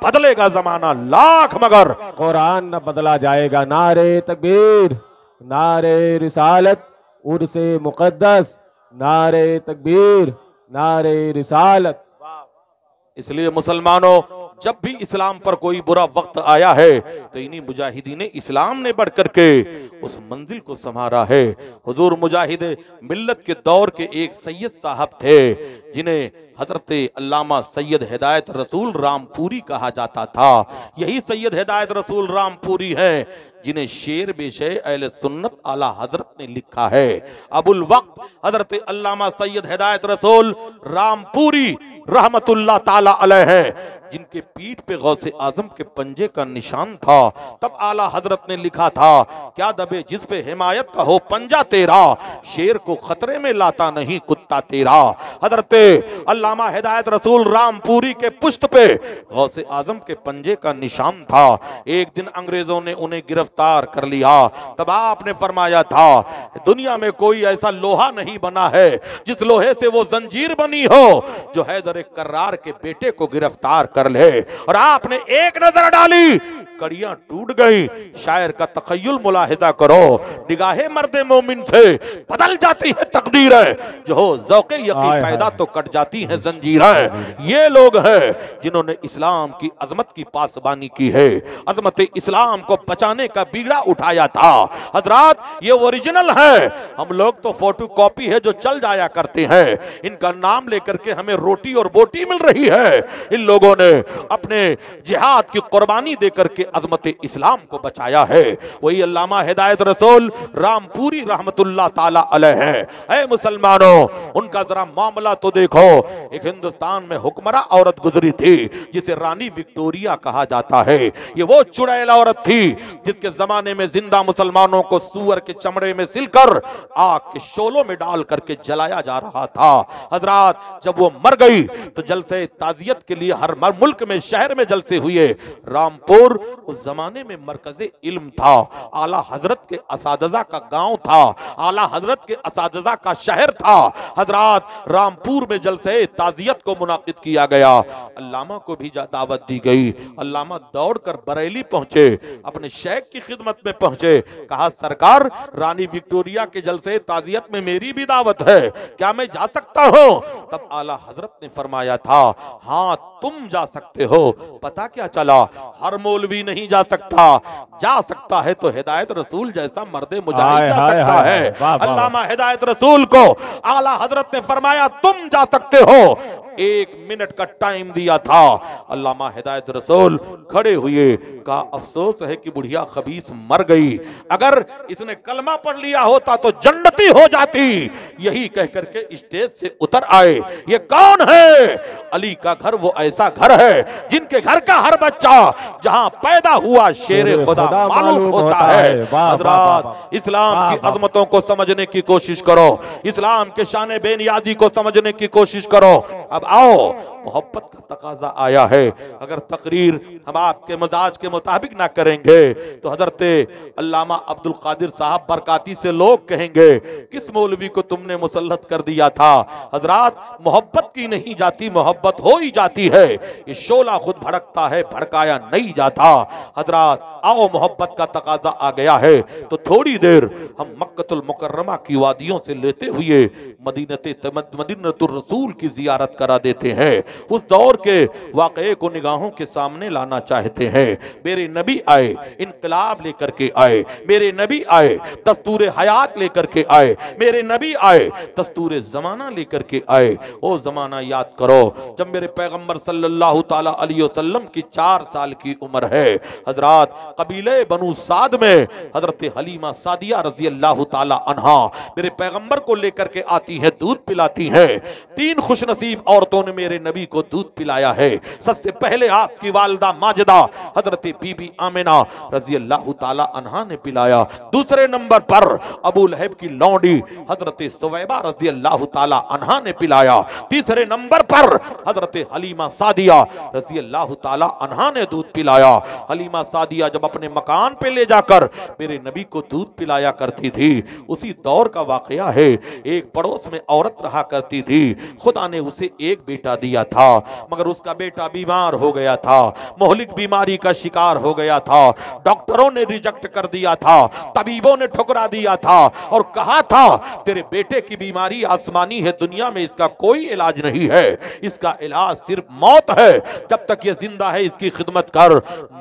बदलेगा जमाना लाख मगर कुरान न बदला जाएगा। नारे तकबीर, नारे रिसालत, उर्से मुकद्दस, नारे तकबीर, नारे रिसालत। इसलिए मुसलमानों, जब भी इस्लाम पर कोई बुरा वक्त आया है तो इन्हीं मुजाहिदीन इस्लाम ने बढ़ करके उस मंजिल को संभाला है। हुजूर मुजाहिद मिल्लत के दौर के एक सैयद साहब थे जिन्हें हजरत अल्लामा सैयद हिदायत रसूल रामपुरी कहा जाता था। यही सैयद हिदायत रसूल रामपुरी हैं जिन्हें शेर बेशे अहले सुन्नत आला हजरत ने लिखा है। अबुल वक्त हजरत अल्लामा सैयद हिदायत रसूल रामपुरी रहमतुल्लाह ताला अलैह है, जिनके पीठ पे गौसे आजम के पंजे का निशान था। तब आला हजरत ने लिखा था, क्या दबे जिस पे हिमायत का हो पंजा तेरा, शेर को खतरे में लाता नहीं कुत्ता तेरा। हजरत अल्लामा हिदायत रसूल रामपुरी के पुश्त पे गौसे आजम के पंजे का निशान था। एक दिन अंग्रेजों ने उन्हें गिरफ्तार कर लिया। तब आपने फरमाया था, दुनिया में कोई ऐसा लोहा नहीं बना है जिस लोहे से वो जंजीर बनी हो जो हैदर कर्रार के बेटे को गिरफ्तार कर ले। और आपने एक नजर डाली, कड़ियां टूट गई। शायर का तखय्युल मुलाहिदा करो, निगाहे मर्दे मोमिन से बदल जाती है तकदीरें, जो हो ज़ौक़े यकीन पैदा तो कट जाती है जंजीरें। ये लोग हैं जिन्होंने इस्लाम की अजमत की पासबानी की है, अजमत इस्लाम को बचाने का बीड़ा उठाया था। हजरात, ये ओरिजिनल है, हम लोग तो फोटो कॉपी है जो चल जाया करते हैं। इनका नाम लेकर के हमें रोटी और बोटी मिल रही है। इन लोगों ने अपने जिहाद की कुर्बानी देकर के अजमत इस्लाम को बचाया है। वही अल्लामा हिदायत रसूल रामपुरी रहमतुल्लाह ताला अलैह है। ऐ मुसलमानों, उनका जरा मामला तो देखो। एक हिंदुस्तान में हुक्मरा औरत गुजरी थी जिसे रानी विक्टोरिया कहा जाता है। ये वो चुड़ैल औरत थी जिसके जमाने में जिंदा मुसलमानों को सुअर के चमड़े में सिलकर आग के शोलों में डाल करके जलाया जा रहा था। हजरात, जब वो मर गई तो जलसे ताजियत के लिए हर मुल्क में शहर में जलसे हुए। रामपुर उस जमाने में मरकज़े इल्म था, आला हजरत के असातिज़ा का गांव था, आला हजरत के असातिज़ा का शहर था। हजरात, रामपुर में जलसे ताजियत को मुनाकिद किया गया। अल्लामा को भी दावत दी गई। अल्लामा दौड़कर बरेली पहुंचे, अपने शेख की खिदमत में पहुंचे। कहा, सरकार, रानी विक्टोरिया के जलसे ताजियत में मेरी भी दावत है, क्या मैं जा सकता हूं? तब आला हजरत ने फरमाया था, हाँ तुम जा सकते हो। पता क्या चला, हर मौलवी नहीं जा सकता, जा सकता है तो हिदायत रसूल जैसा मर्दे मुजाहिद जा सकता है। अल्लामा हिदायत रसूल को आला हजरत ने फरमाया, तुम जा सकते हो। 1 मिनट का टाइम दिया था। अल्लामा हिदायत रसूल खड़े हुए, कहा, अफसोस है कि बुढ़िया खबीस मर गई, अगर इसने कलमा पढ़ लिया होता तो जन्नती हो जाती। यही कह करके स्टेज से उतर आए। ये कौन है? अली का घर वो ऐसा घर है जिनके घर का हर बच्चा जहां पैदा हुआ शेरे खुदा मालूम होता है। हजरात, इस्लाम की अजमतों को समझने की कोशिश करो, इस्लाम के शान बेनियाजी को समझने की कोशिश करो। अब आओ, मोहब्बत का तकाजा आया है। अगर तकरीर हम आपके मजाज के मुताबिक ना करेंगे तो हजरत अल्लामा अब्दुल कादिर साहब बरकाती से लोग कहेंगे, किस मौलवी को तुमने मुसल्लत कर दिया था। हजरात, मोहब्बत की नहीं जाती, मोहब्बत हो ही जाती है। ये शोला खुद भड़कता है, भड़काया नहीं जाता। हजरात, आओ, मोहब्बत का तकाजा आ गया है तो थोड़ी देर हम मक्कतुल मुकर्रमा की वादियों से लेते हुए मदीनतुर रसूल की जियारत करा करा देते हैं, उस दौर के वाक़े को निगाहों के सामने लाना चाहते हैं। मेरे नबी आए, इनकलाब लेकर के आए, मेरे नबी आए, दस्तूर हयात लेकर के आए, मेरे नबी आए, दस्तूर जमाना लेकर के आए। ओ जमाना याद करो जब मेरे पैगंबर सल्लल्लाहु ताला अलैहि वसल्लम की 4 साल की उम्र है। हजरात कबीले बनु साद में हजरत हलीमा सादिया रजी अल्लाह ताला अन्हा मेरे पैगंबर को लेकर के आती है, दूध पिलाती है। 3 खुशनसीब औरतों ने मेरे नबी को दूध पिलाया है। सबसे पहले आपकी वालिदा माजिदा हजरत बीबी आमिना रजी अल्लाह ताला अन्हा ने पिलाया। दूसरे नंबर पर अबू लहब की लौंडी हजरत सुवैबा रजी अल्लाह ताला अन्हा ने पिलाया। तीसरे नंबर पर हजरत हलीमा सादिया रजी अल्लाह ताला अन्हा ने दूध पिलाया। हलीमा सादिया जब अपने मकान पे ले जाकर मेरे नबी को दूध पिलाया करती थी, उसी दौर का वाकया है। एक पड़ोस में औरत रहा करती थी, खुदा ने उसे एक बेटा दिया था, मगर उसका बेटा बीमार हो गया था, मोहलिक बीमारी का शिकार हो गया था। डॉक्टरों ने रिजेक्ट कर दिया था, तबीबों ने ठुकरा दिया था और कहा था तेरे बेटे की बीमारी आसमानी है, दुनिया में इसका कोई इलाज नहीं है, इसका इलाज सिर्फ मौत है, जब तक ये जिंदा है इसकी खिदमत कर।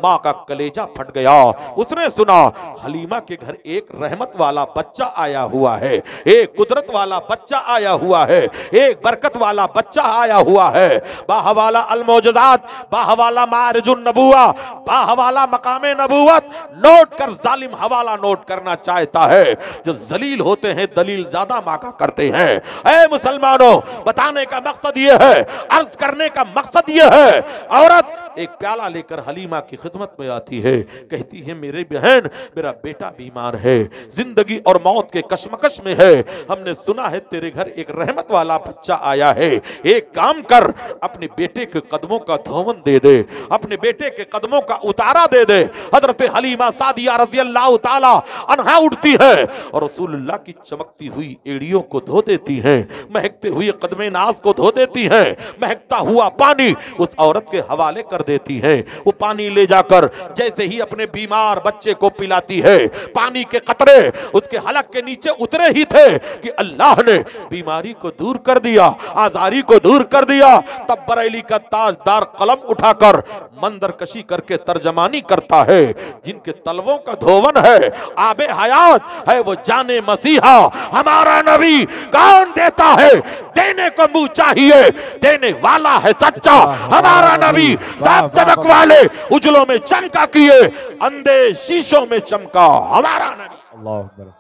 माँ का कलेजा फट गया। उसने सुना हलीमा के घर एक रहमत वाला बच्चा आया हुआ है, एक कुदरत वाला बच्चा आया हुआ है, एक बरकत वाला बच्चा आया हुआ है। बाहवाला अलमौजज़ात, बाहवाला मारिजुन नबुवा, बाहवाला मकामे नबुवत नोट कर, जालिम हवाला नोट करना चाहता है। जो जलील होते हैं दलील ज्यादा मांगा करते हैं। ऐ मुसलमानों, बताने का मकसद यह है, अर्ज करने का मकसद यह है, औरत एक प्याला लेकर हलीमा की खिदमत में आती है, कहती है मेरे बहन मेरा बेटा बीमार है, जिंदगी और मौत के कशमकश में है, हमने सुना है तेरे घर एक रहमत वाला बच्चा आया है, एक काम कर अपने बेटे के कदमों का धोवन दे दे, अपने बेटे के कदमों का उतारा दे दे। हजरत हलीमा सादिया रज़ी अल्लाह ताला अन्हा उठती है और रसूलुल्लाह की चमकती हुई एड़ियों को धो देती है, महकते हुए कदमे नाज को धो देती है, महकता हुआ पानी उस औरत के हवाले कर देती है। वो पानी ले जाकर जैसे ही अपने बीमार बच्चे को पिलाती है, पानी के कतरे उसके हलक के नीचे उतरे ही थे कि अल्लाह ने बीमारी को दूर कर दिया, आजारी को दूर कर दिया। तब बरेली का ताजदार कलम उठाकर मंजर कशी करके तर्जमानी करता है, जिनके तलवों का धोवन है, आबे हयात है वो जाने मसीहा, हमारा नबी कौन देता है, देने को मुंह चाहिए, देने वाला है सच्चा हमारा नबी। साफ चमक वाले उजलों में चमका किए, अंधे शीशों में चमका हमारा नबी। अल्लाह अकबर।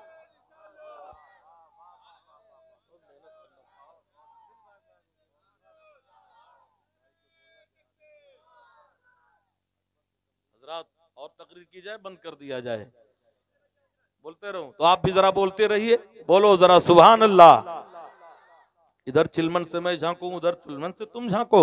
और तकरीर की जाए, बंद कर दिया जाए, बोलते रहो तो आप भी जरा बोलते रहिए, बोलो जरा सुभान अल्लाह। इधर चिलमन से मैं झांकूं, उधर चिलमन से तुम झांको,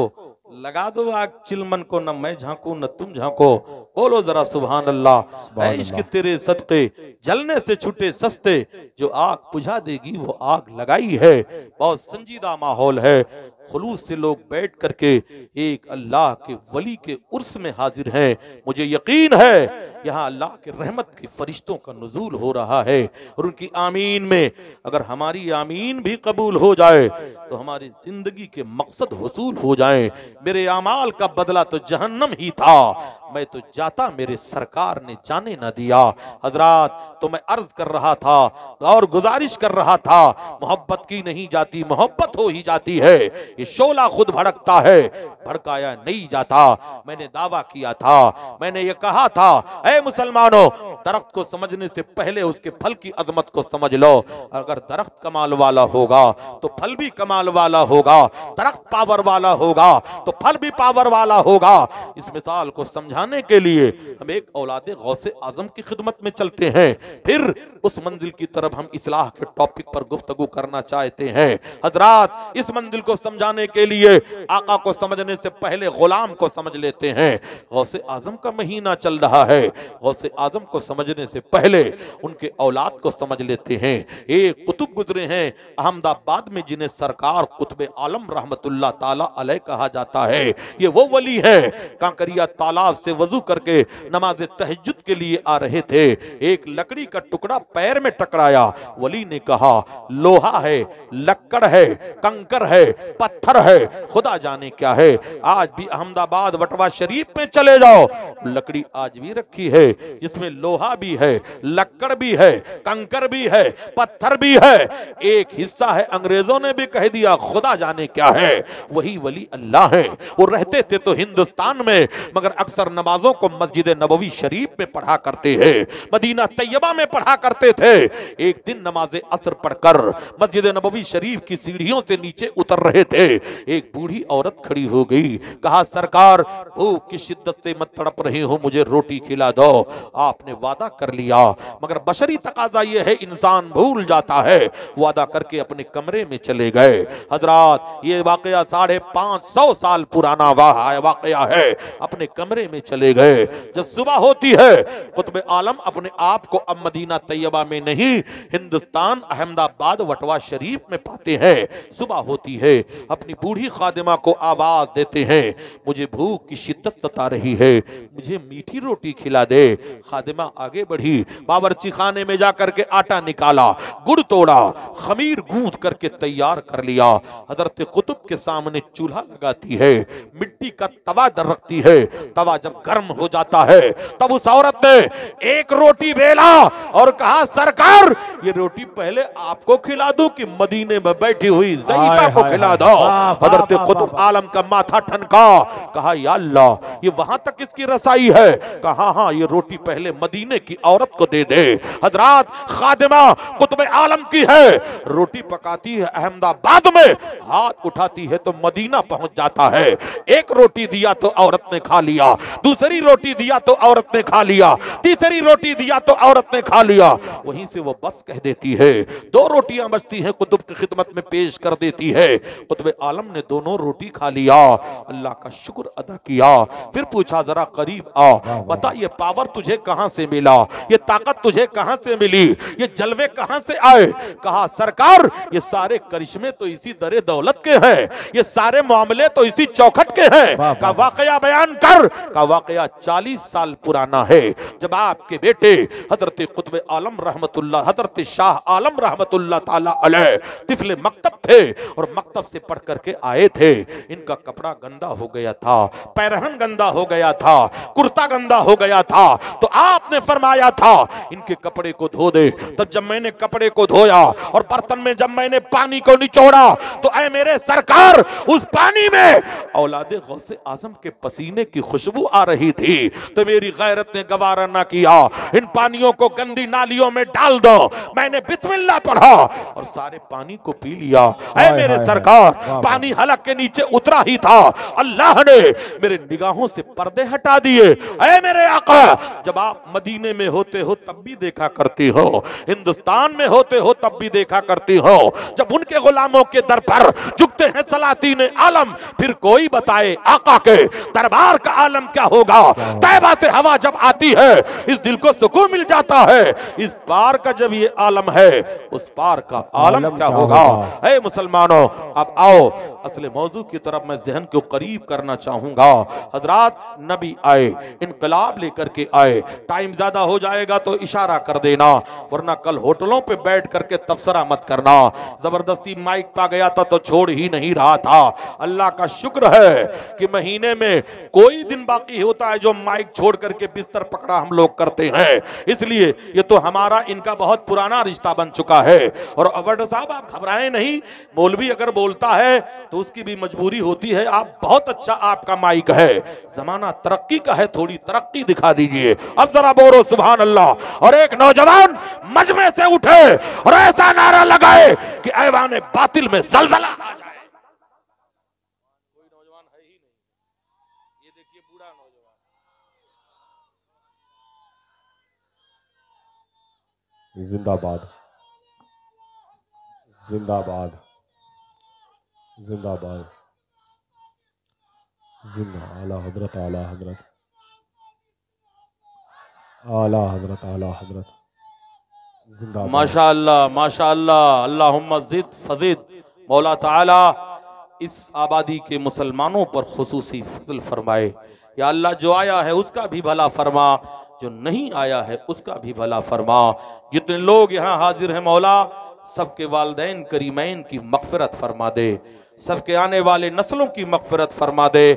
लगा दो आग चिलमन को, न मैं झांकूं न तुम झांको, बोलो जरा सुभान अल्लाह। ऐ इश्क तेरे सदके जलने से छूटे सस्ते, जो आग बुझा देगी वो आग लगाई है। बहुत संजीदा माहौल है, खुलूस से लोग बैठ करके एक अल्लाह के वली के उर्स में हाजिर हैं। मुझे यकीन है यहाँ अल्लाह के रहमत के फरिश्तों का नुज़ूल हो रहा है और उनकी आमीन में अगर हमारी आमीन भी कबूल हो जाए तो हमारी जिंदगी के मकसद हुसूल हो जाएं। मेरे अमाल का बदला तो जहन्नम ही था, मैं तो जाता मेरे सरकार ने जाने न दिया। हजरात, तो मैं अर्ज कर रहा था और गुजारिश कर रहा था, मोहब्बत की नहीं जाती, मोहब्बत हो ही जाती है। ये शोला खुद भड़कता है, भड़काया नहीं जाता। मैंने दावा किया था, मैंने ये कहा था, ऐ मुसलमानों, दरख्त को समझने से पहले उसके फल की अजमत को समझ लो। अगर दरख्त कमाल वाला होगा तो फल भी कमाल वाला होगा, दरख्त पावर वाला होगा तो फल भी पावर वाला होगा। इस मिसाल को समझाने के लिए हम एक औलादे गौसे आजम की खिदमत में चलते हैं, फिर उस मंजिल की तरफ हम इस्लाह के टॉपिक पर गुफ्तगू करना चाहते हैं। हजरात, इस मंजिल को समझाने के लिए आका को समझने से पहले गुलाम को समझ लेते हैं। गौसे आजम का महीना चल रहा है, गौसे आजम को समझने से पहले उनके औलाद को समझ लेते हैं। एक कुतुब गुजरे हैं अहमदाबाद में जिन्हें सरकार कुतुब आलम रहमतुल्लाह ताला अलैह कहा जाता है। ये वो वली है, कांकरिया तालाब से वजू करके नमाज तहज्जुद के लिए आ रहे थे, एक लकड़ी का टुकड़ा पैर में टकराया। वली ने कहा लोहा है, लक्कड़ है, कंकर है, पत्थर है, खुदा जाने क्या है। आज भी अहमदाबाद वटवा शरीफ में चले जाओ, लकड़ी आज भी रखी है जिसमें लोहा भी है, लक्कड़ भी है, कंकर भी है, पत्थर भी है। एक हिस्सा है अंग्रेजों ने भी कह दिया खुदा जाने क्या है। वही वली अल्लाह है। वो रहते थे तो हिंदुस्तान में, मगर अक्सर नमाजों को मस्जिद नबवी शरीफ में पढ़ा करते हैं, मदीना तैयबा में पढ़ा करते थे। एक दिन नमाज असर पढ़कर मस्जिद नबवी शरीफ की सीढ़ियों से नीचे उतर रहे थे, एक बूढ़ी औरत खड़ी हो गई। कहा सरकार भूख की शिद्दत से मत तड़प रही हूं, मुझे रोटी खिला दो। आपने वादा कर लिया, मगर बशरी तकाजा यह है इंसान भूल जाता है। वादा करके अपने कमरे में चले गए। हजरात ये वाकया 550 साल पुराना वाकया है। अपने कमरे में चले गए। जब सुबह होती है, कुतुब आलम अपने आप को अब मदीना तैयबा में नहीं, हिंदुस्तान अहमदाबाद वटवा शरीफ में पाते हैं। सुबह होती है, अपनी बूढ़ी खादिमा को आवाज देते हैं, मुझे भूख की शिद्दत सता रही है, मुझे मीठी रोटी खिला दे। खादिमा आगे बढ़ी, बावर्ची खाने में जाकर के आटा निकाला, गुड़ तोड़ा, खमीर गूंथ करके तैयार कर लिया। हजरत कुतुब के सामने चूल्हा लगाती है, मिट्टी का तवा दर रखती है। तवा जब गर्म हो जाता है तब उस औरत ने एक रोटी बेला और कहा सरकार ये रोटी पहले आपको खिला दूं कि मदीने में बैठी हुई ज़ईफा को खिला दो। हजरत कुतुब आलम का माथा ठनका, कहा या अल्लाह ये वहां तक इसकी रसाई है। कहा हाँ ये रोटी पहले मदीने की औरत को दे दे। हजरात खादिमा कुतुब आलम की है, रोटी पकाती है अहमदाबाद में, हाथ उठाती है तो मदीना पहुंच जाता है। एक रोटी दिया तो औरत ने खा लिया, दूसरी रोटी दिया तो औरत ने खा लिया, तीसरी रोटी दिया तो औरत ने खा लिया। वहीं से वो बस कह देती है, 2 रोटियां बचती हैं, कुतुब की खिदमत में पेश कर देती है। कुतुब आलम ने दोनों रोटी खा लिया, अल्लाह का शुक्र अदा किया। फिर पूछा जरा करीब आ, बता ये पावर तुझे कहां से मिला, ये ताकत तुझे कहां से मिली, ये जलवे कहां से आए। कहा सरकार ये सारे करिश्मे तो इसी दरे दौलत के हैं, ये सारे मामले तो इसी चौखट के हैं। का वाकया बयान कर। का वाकया 40 साल पुराना है, जब आपके बेटे हजरत कुतुब आलम रहमतुल्लाह, हजरत शाह आलम रहमतुल्लाह ताला अलैह तिफले मकतब थे और मकतब से पढ़ करके आए थे। इनका कपड़ा गंदा हो गया था, पैरहन गंदा हो गया था, कुर्ता गंदा हो गया था, तो आपने फरमाया था इनके कपड़े को धो दे। तब जब मैंने कपड़े को धोया और बर्तन में जब मैंने पानी को निचोड़ा तो ऐ मेरे सरकार उस पानी में औलादे गौसे आजम के पसीने की खुशबू आ रही थी। तो मेरी गैरत ने गवारा ना किया, इन पानियों को गंदी नालियों में डाल दो। मैंने बिस्मिल्लाह पढ़ा और सारे पानी को पी लिया। ऐ मेरे सरकार पानी हलक के नीचे उतरा ही था, अल्लाह ने मेरे निगाहों से पर्दे हटा दिए। ऐ मेरे आका जब आप मदीने में होते हो तब भी देखा करती हो, हिंदुस्तान में होते हो तब भी देखा करती हो, जब उनके गुलामों के दर पर झुकते हैं सलातीन आलम, फिर कोई बताए आका के दरबार का आलम क्या होगा। तैबा से हवा जब आती है इस दिल को सुकून मिल जाता है। इस पार का जब ये आलम है उस पार का आलम क्या होगा। ऐ मुसलमानों अब आओ असले मौजू की तरफ मैं जहन को करीब करना चाहूंगा। हजरात नबी आए, इनकलाब लेकर के आए। टाइम ज्यादा हो जाएगा तो इशारा कर देना, वरना कल होटलों पे बैठ करके तबसरा मत करना। जबरदस्ती माइक पा गया था तो छोड़ ही नहीं रहा था। अल्लाह का शुक्र है कि महीने में कोई दिन बाकी होता है जो माइक छोड़ करके बिस्तर पकड़ा हम लोग करते हैं। इसलिए ये तो हमारा इनका बहुत पुराना रिश्ता बन चुका है। और अवड साहब आप घबराएं नहीं, मौलवी अगर बोलता है तो उसकी भी मजबूरी होती है। आप बहुत अच्छा आपका माइक है, जमाना तरक्की का है, थोड़ी तरक्की दिखा दीजिए। अब जरा बोलो सुभान अल्लाह। और एक नौजवान मजमे से उठे और ऐसा नारा लगाए कि ऐवाने बातिल में जलजला आ जाए। कोई नौजवान है ही नहीं, ये देखिए बूढ़ा नौजवान। जिंदाबाद जिंदाबाद जिंदाबाद जिंदा आला हजरत आला हजरत। आला हजरत जिंदाबाद। माशाअल्लाह माशाअल्लाह, अल्लाहुम्मा ज़िद फज़िद। मौला ताला इस आबादी के मुसलमानों पर खुसूसी फजल फरमाए। या अल्लाह जो आया है उसका भी भला फरमा, जो नहीं आया है उसका भी भला फरमा। जितने लोग यहाँ हाजिर हैं मौला, सबके वालिदैन करीमैन की मग़फ़िरत फरमा दे, सबके आने वाले नस्लों की मग़फ़िरत फरमा दे।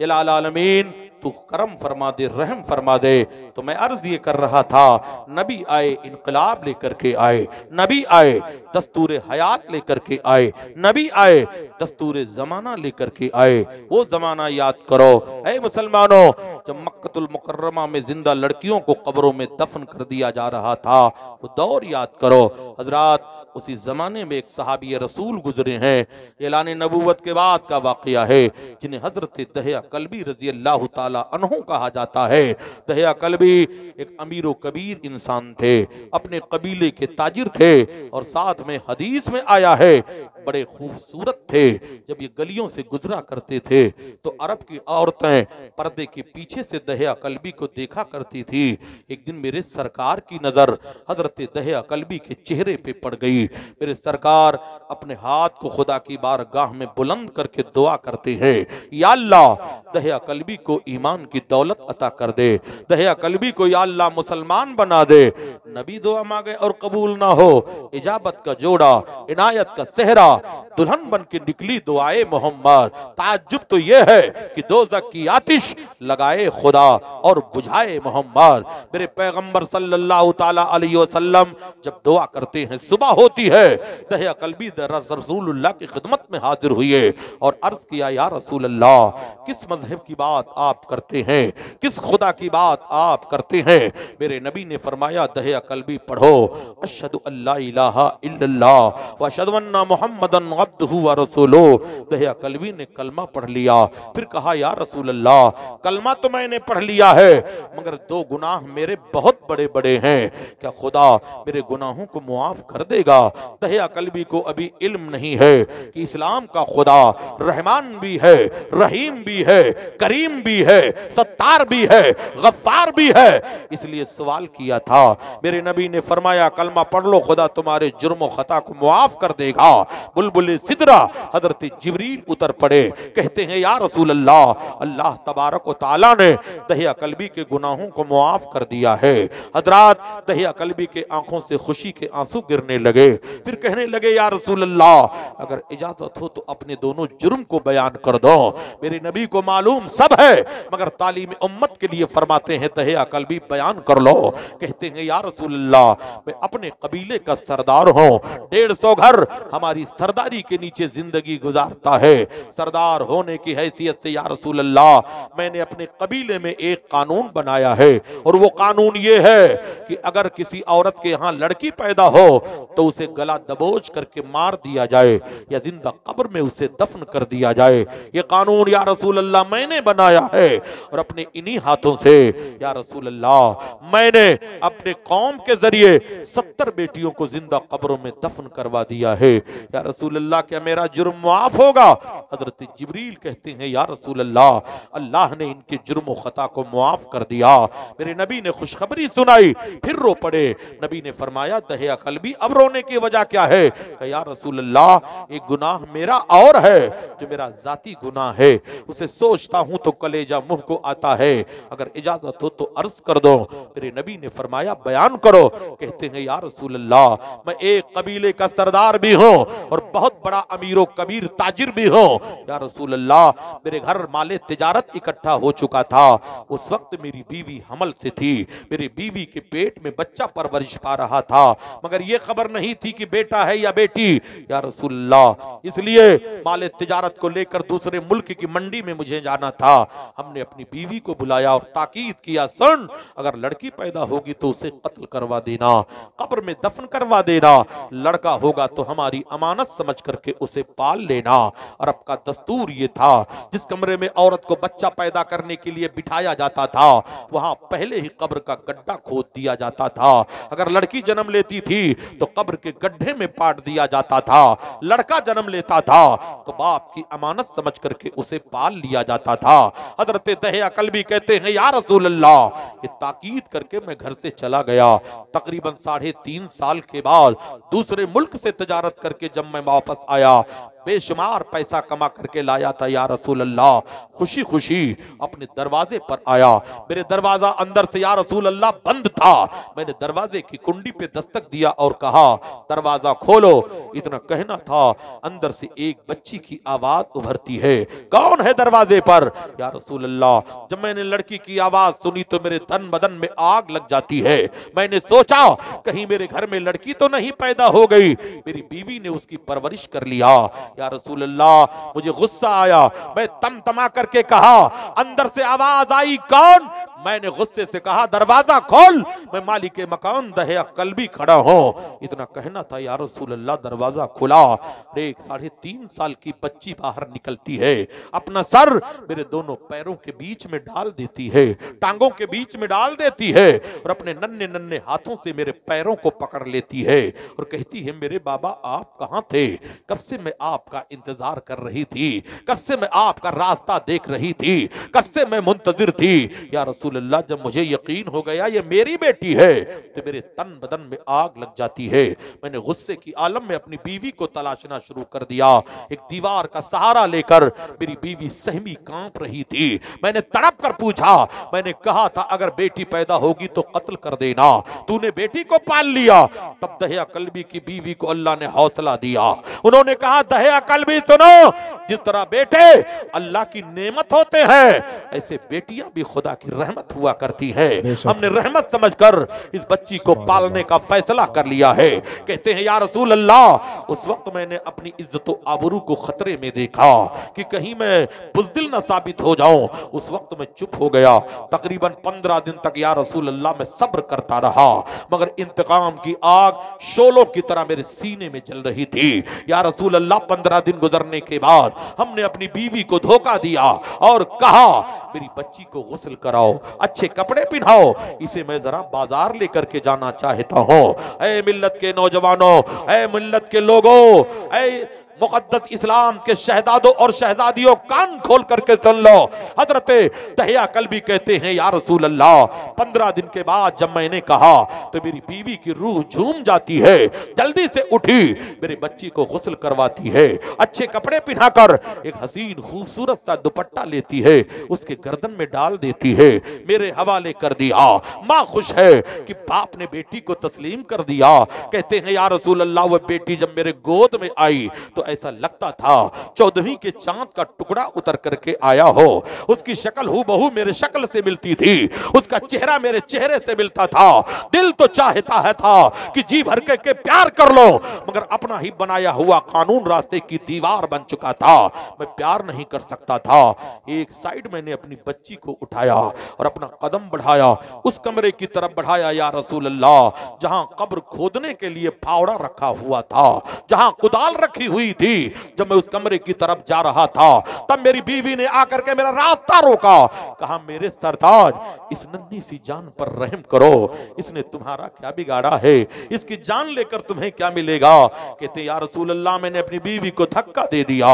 इलाल आलमीन तू करम फरमा दे, रहम फरमा दे। तो मैं अर्ज ये कर रहा था, नबी आए इनकलाब लेकर के आए, नबी आए दस्तूर हयात लेकर के आए, नबी आए दस्तूर जमाना लेकर के आए। वो जमाना याद करो ऐ मुसलमानों, जब मक्कतुल मुकर्रमा में जिंदा लड़कियों को कब्रों में दफन कर दिया जा रहा था, वो दौर याद करो हजरात। उसी जमाने में एक सहाबी रसूल गुजरे हैं, ऐलान नबूवत के बाद का वाकया है, जिन्हें हजरत दहिया कल्बी रजी अल्लाह ताला अन्हु कहा जाता है। दहिया कल्बी एक अमीरो कबीर इंसान थे, अपने कबीले के ताजिर थे, और साथ में हदीस में आया है बड़े खूबसूरत थे। जब ये गलियों से गुजरा करते थे तो अरब की औरतें पर्दे के पीछे से दहिया कल्बी को देखा करती थी। एक दिन मेरे सरकार की नजर हजरत दहिया कल्बी के चेहरे पे पड़ गई। मेरे सरकार अपने हाथ को खुदा की बारगाह में बुलंद करके दुआ करते हैं, या अल्लाह दहिया कल्बी को ईमान की दौलत अता कर दे, दहिया कल्बी को या अल्लाह मुसलमान बना दे। नबी दुआ मांगे और कबूल ना हो, इजाबत का जोड़ा, इनायत का सेहरा, दुल्हन बन के निकली दुआए मोहम्मद। ताज्जुब तो यह है कि दोज़ख की आतिश लगाए खुदा और बुझाए मोहम्मद। मेरे पैगंबर सल्लल्लाहु ताला अलैहि वसल्लम जब दुआ करते हैं, सुबह होती है, दहिया कल्बी रसूलुल्लाह की खिदमत में हाजिर हुए और अर्ज किया, या रसूल अल्लाह, किस मजहब की बात आप करते हैं, किस खुदा की बात आप करते हैं? मेरे नबी ने फरमाया, दहिया कल्बी पढ़ो, अशहदु अल्ला इलाहा इल्लल्लाह व अशहदु अन्ना मुहम्मदन अब्दुहु व रसूलुहु। दहिया कल्बी ने कलमा पढ़ लिया, फिर कहा, या रसूल अल्लाह, कलमा तो मैंने पढ़ लिया है, मगर दो गुनाह मेरे बहुत बड़े बड़े हैं, क्या खुदा मेरे गुनाहों को मुआफ कर देगा? दहिया कल्बी को अभी इल्म नहीं है कि इस्लाम का खुदा रहमान भी है, रहीम भी है, करीम भी है, सत्तार भी है, गफ्फार भी है। इसलिए सवाल किया था। मेरे नबी ने फरमाया, कलमा पढ़ लो, खुदा तुम्हारे जुर्म खता को मुआफ कर देगा। बुलबुल सिदरा हजरत जिब्रील उतर पड़े, कहते हैं, या रसूल अल्लाह, अल्लाह तबारक व तआला ने दहिया कल्बी के गुनाहों को मुआफ कर दिया है। हजरात, दहिया कल्बी के आंखों से खुशी के आंसू गिरने लगे, फिर कहने लगे, या रसूल अल्लाह, अगर इजाजत हो तो अपने दोनों जुर्म को बयान कर दो। मेरे नबी को मालूम सब है, मगर तालीम उम्मत के लिए फरमाते हैं, दहिया कल्बी बयान कर लो। कहते हैं, या रसूल अल्लाह, मैं अपने कबीले का सरदार हूँ, 150 घर हमारी सरदारी के नीचे जिंदगी गुजारता है। सरदार होने की हैसियत से या रसूल अल्लाह, मैंने अपने कबीले में एक कानून बनाया है, और वो कानून ये है कि अगर किसी औरत के यहाँ लड़की पैदा हो तो उसे गला दबोच करके मार दिया जाए या जिंदा कब्र में उसे दफन कर दिया जाए। ये कानून या रसूल अल्लाह मैंने बनाया है, और अपने इन्हीं हाथों से या रसूल अल्लाह मैंने अपने कौम के जरिए 70 बेटियों को जिंदा कब्रों में दफन करवा दिया है। या रसूल अल्लाह, क्या मेरा जुर्म माफ होगा? हजरत जिब्रील कहते हैं, या रसूल अल्लाह, अल्लाह ने इनके जुर्म खता को मुआफ कर दिया। मेरे नबी ने खुशखबरी सुनाई, फिर रो पड़े। नबी ने फरमाया, दहिया कल्बी, अब रोने की वजह क्या है? या रसूल अल्लाह, एक गुनाह मेरा और है, जो मेरा जाती गुनाह है, उसे सोचता हूं तो कलेजा मुंह को आता है, अगर इजाजत हो तो अर्ज कर दो। मेरे नबी ने फरमाया, बयान करो। कहते हैं, या रसूल अल्लाह, मैं एक कबीले का सरदार भी हूं और बहुत बड़ा अमीरो कबीर ताजिर भी हूं। या रसूल अल्लाह, मेरे घर माले तिजारत इकट्ठा हो चुका था, उस वक्त मेरी बीवी हमल से थी, मेरी बीवी के पेट में बच्चा परवरिश पा रहा था, मगर यह खबर नहीं थी कि बेटा है या बेटी। या रसूल अल्लाह, इसलिए माले तिजारत को लेकर दूसरे मुल्क की मंडी में मुझे जाना था। हमने अपनी बीवी को बुलाया और ताकीद किया, सुन, अगर लड़की पैदा होगी तो उसे कत्ल करवा देना, कब्र में दफन करवा देना, लड़का होगा तो हमारी अमानत समझ करके उसे पाल लेना। अरब का दस्तूर ये था, जिस कमरे में औरत को बच्चा पैदा करने के लिए बिठाया जाता था वहां पहले ही कब्र का गड्ढा खोद दिया जाता था। अगर लड़की जन्म लेती थी तो कब्र के गड्ढे में पाट दिया जाता था। लड़का जन्म लेता था तो बाप की अमानत समझ करके उसे पाल लिया जाता था। हजरत दहिया कल्बी कहते हैं या रसूल अल्लाह, ये ताकीद करके मैं घर से चला गया। तकरीबन 3.5 साल के बाद दूसरे मुल्क से तजारत करके जब मैं वापस आया, बेशुमार पैसा कमा करके लाया था या रसूल अल्लाह। खुशी खुशी अपने दरवाजे पर आया, मेरे दरवाजा अंदर से या रसूल अल्लाह बंद था। मैंने दरवाजे की कुंडी पे दस्तक दिया और कहा दरवाजा खोलो। इतना कहना था, अंदर से एक बच्ची की आवाज उभरती है, कौन है दरवाजे पर या रसूल अल्लाह। जब मैंने लड़की की आवाज सुनी तो मेरे तन बदन में आग लग जाती है। मैंने सोचा कहीं मेरे घर में लड़की तो नहीं पैदा हो गई, मेरी बीवी ने उसकी परवरिश कर लिया। या रसूल अल्लाह, मुझे गुस्सा आया, मैं तमा करके कहा अंदर से आवाज आई कौन। मैंने गुस्से से कहा दरवाजा खोल, मैं मालिक मकान दहिया कल्बी खड़ा हूं। इतना कहना था या रसूल अल्लाह, दरवाजा खुला। एक 3.5 साल की बच्ची बाहर निकलती है, अपना सर मेरे दोनों पैरों के बीच में डाल देती है, टांगों के बीच में डाल देती है और अपने नन्हे नन्हे हाथों से मेरे पैरों को पकड़ लेती है और कहती है मेरे बाबा आप कहां थे, कब से मैं आपका इंतजार कर रही थी, कब से मैं आपका रास्ता देख रही थी, कब से मैं मुंतजिर थी। या रसूल अल्लाह, जब मुझे यकीन हो गया ये मेरी बेटी है तो मेरे तन बदन में आग लग जाती है। मैंने गुस्से की आलम में अपनी बीवी को तलाशना शुरू कर दिया। एक दीवार का सहारा लेकर मेरी बीवी सहमी कांप रही थी। मैंने तड़प कर पूछा, मैंने कहा था अगर बेटी पैदा होगी तो कत्ल कर देना, तूने बेटी को पाल लिया। तब दहिया कल्बी की बीवी को अल्लाह ने हौसला दिया। उन्होंने कहा दहिया कल्बी सुनो, जिस तरह बेटे अल्लाह की नेमत होते हैं ऐसे बेटियां भी खुदा की रहमत हुआ करती है। हमने रहमत समझकर इस बच्ची को पालने का फैसला कर लिया है। कहते हैं या रसूल अल्लाह, उस वक्त मैंने अपनी इज्जत व आबरू को खतरे में देखा कि कहीं मैं बुज़दिल न साबित हो जाऊं। उस वक्त मैं चुप हो गया। तकरीबन 15 दिन तक या रसूल अल्लाह मैं सब्र करता रहा, मगर इंतकाम की आग शोलों की तरह मेरे सीने में जल रही थी। या रसूल अल्लाह, 15 दिन गुजरने के बाद हमने अपनी बीवी को धोखा दिया और कहा मेरी बच्ची को गुस्ल कराओ, अच्छे कपड़े पहनाओ, इसे मैं जरा बाजार लेकर के जाना चाहता हूं। ऐ मिल्लत के नौजवानों, ऐ मिल्लत के लोगों, ऐ मुकद्दस इस्लाम के शहजादों और शहजादियों, कान खोल करके सुन लो। हजरत दहिया कल्बी कहते हैं या रसूल अल्लाह, 15 दिन के बाद जब मैंने कहा तो मेरी बीवी की रूह झूम जाती है। जल्दी से उठी, मेरे बच्ची को गुस्ल करवाती है, अच्छे कपड़े पहनाकर एक हसीन खूबसूरत सा दुपट्टा लेती है, उसके गर्दन में डाल देती है, मेरे हवाले कर दिया। माँ खुश है कि बाप ने बेटी को तस्लीम कर दिया। कहते हैं या रसूल अल्लाह, वह बेटी जब मेरे गोद में आई तो ऐसा लगता था 14वीं के चांद का टुकड़ा उतर करके आया हो। उसकी शक्ल हूबहू मेरे शक्ल से मिलती थी, उसका चेहरा मेरे चेहरे से मिलता था। दिल तो चाहता है था कि जी भर के प्यार कर लो, मगर अपना ही बनाया हुआ कानून रास्ते की दीवार बन चुका था, मैं प्यार नहीं कर सकता था। एक साइड मैंने अपनी बच्ची को उठाया और अपना कदम बढ़ाया, उस कमरे की तरफ बढ़ाया या रसूल अल्लाह, जहां कब्र खोदने के लिए फावड़ा रखा हुआ था, जहां कुदाल रखी हुई थी। जब मैं उस कमरे की तरफ जा रहा था तब मेरी बीवी ने आकर के मेरा रास्ता रोका, कहा मेरे सरताज, इस नन्ही सी जान पर रहम करो, इसने तुम्हारा क्या बिगाड़ा है, इसकी जान लेकर तुम्हें क्या मिलेगा। कहते या रसूल अल्लाह, मैंने अपनी बीवी को धक्का दे दिया,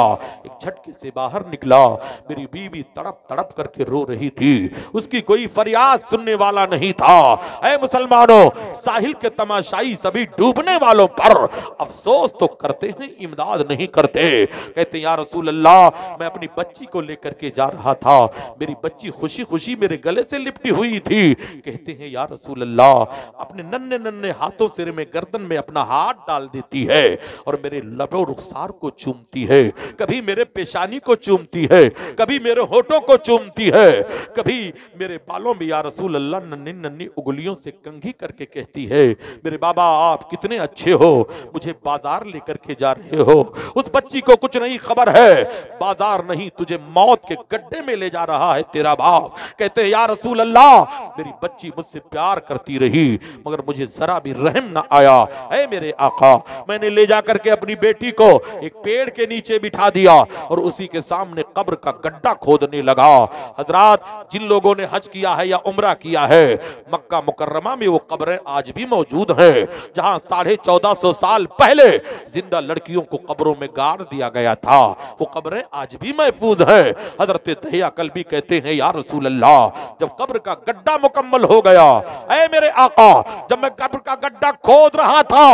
एक झटके से बाहर निकला। मेरी बीवी तड़प तड़प करके रो रही थी, उसकी कोई फरियाद सुनने वाला नहीं था। ऐ मुसलमानों, साहिल के तमाशाई सभी डूबने वालों पर अफसोस तो करते हैं, इमदाद नहीं करते। कहते या रसूल अल्लाह, मैं अपनी बच्ची को लेकर के जा रहा था, मेरी बच्ची खुशी खुशी मेरे गले से लिपटी हुई थी। कहते हैं या रसूल अल्लाह, अपने नन्हे नन्हे हाथों से में गर्दन में अपना हाथ डाल देती है और मेरे लबों रुखसार को चूमती है, कभी मेरे पेशानी को चूमती है, कभी मेरे होठों को चूमती है, कभी मेरे बालों में या रसूल अल्लाह नन्ही नन्ही उंगलियों से कंघी करके कहती है मेरे बाबा आप कितने अच्छे हो, मुझे बाजार लेकर के जा रहे हो, उस बच्ची को कुछ नहीं खबर है, बाजार नहीं तुझे मौत के गड्ढे में ले जा रहा है तेरा बाप। कहते हैं या रसूल अल्लाह, मेरी बच्ची मुझसे प्यार करती रही मगर मुझे जरा भी रहम न आया। ऐ मेरे आका, मैंने ले जाकर के अपनी बेटी को एक पेड़ के नीचे बिठा दिया और उसी के सामने कब्र का गड्ढा खोदने लगा। हजरात, जिन लोगों ने हज किया है या उम्रा किया है, मक्का मुकर्रमा में वो कब्रें आज भी मौजूद हैं जहां 1450 साल पहले जिंदा लड़कियों को कब्रों में गाड़ दिया गया था। वो कब्रें आज भी महफूज हैं। हजरत दहिया कल्बी कहते हैं या रसूल अल्लाह, जब कब्र का गड्ढा मुकम्मल हो गया, ऐ मेरे आका, जब मैं कब्र का गड्ढा खोद रहा था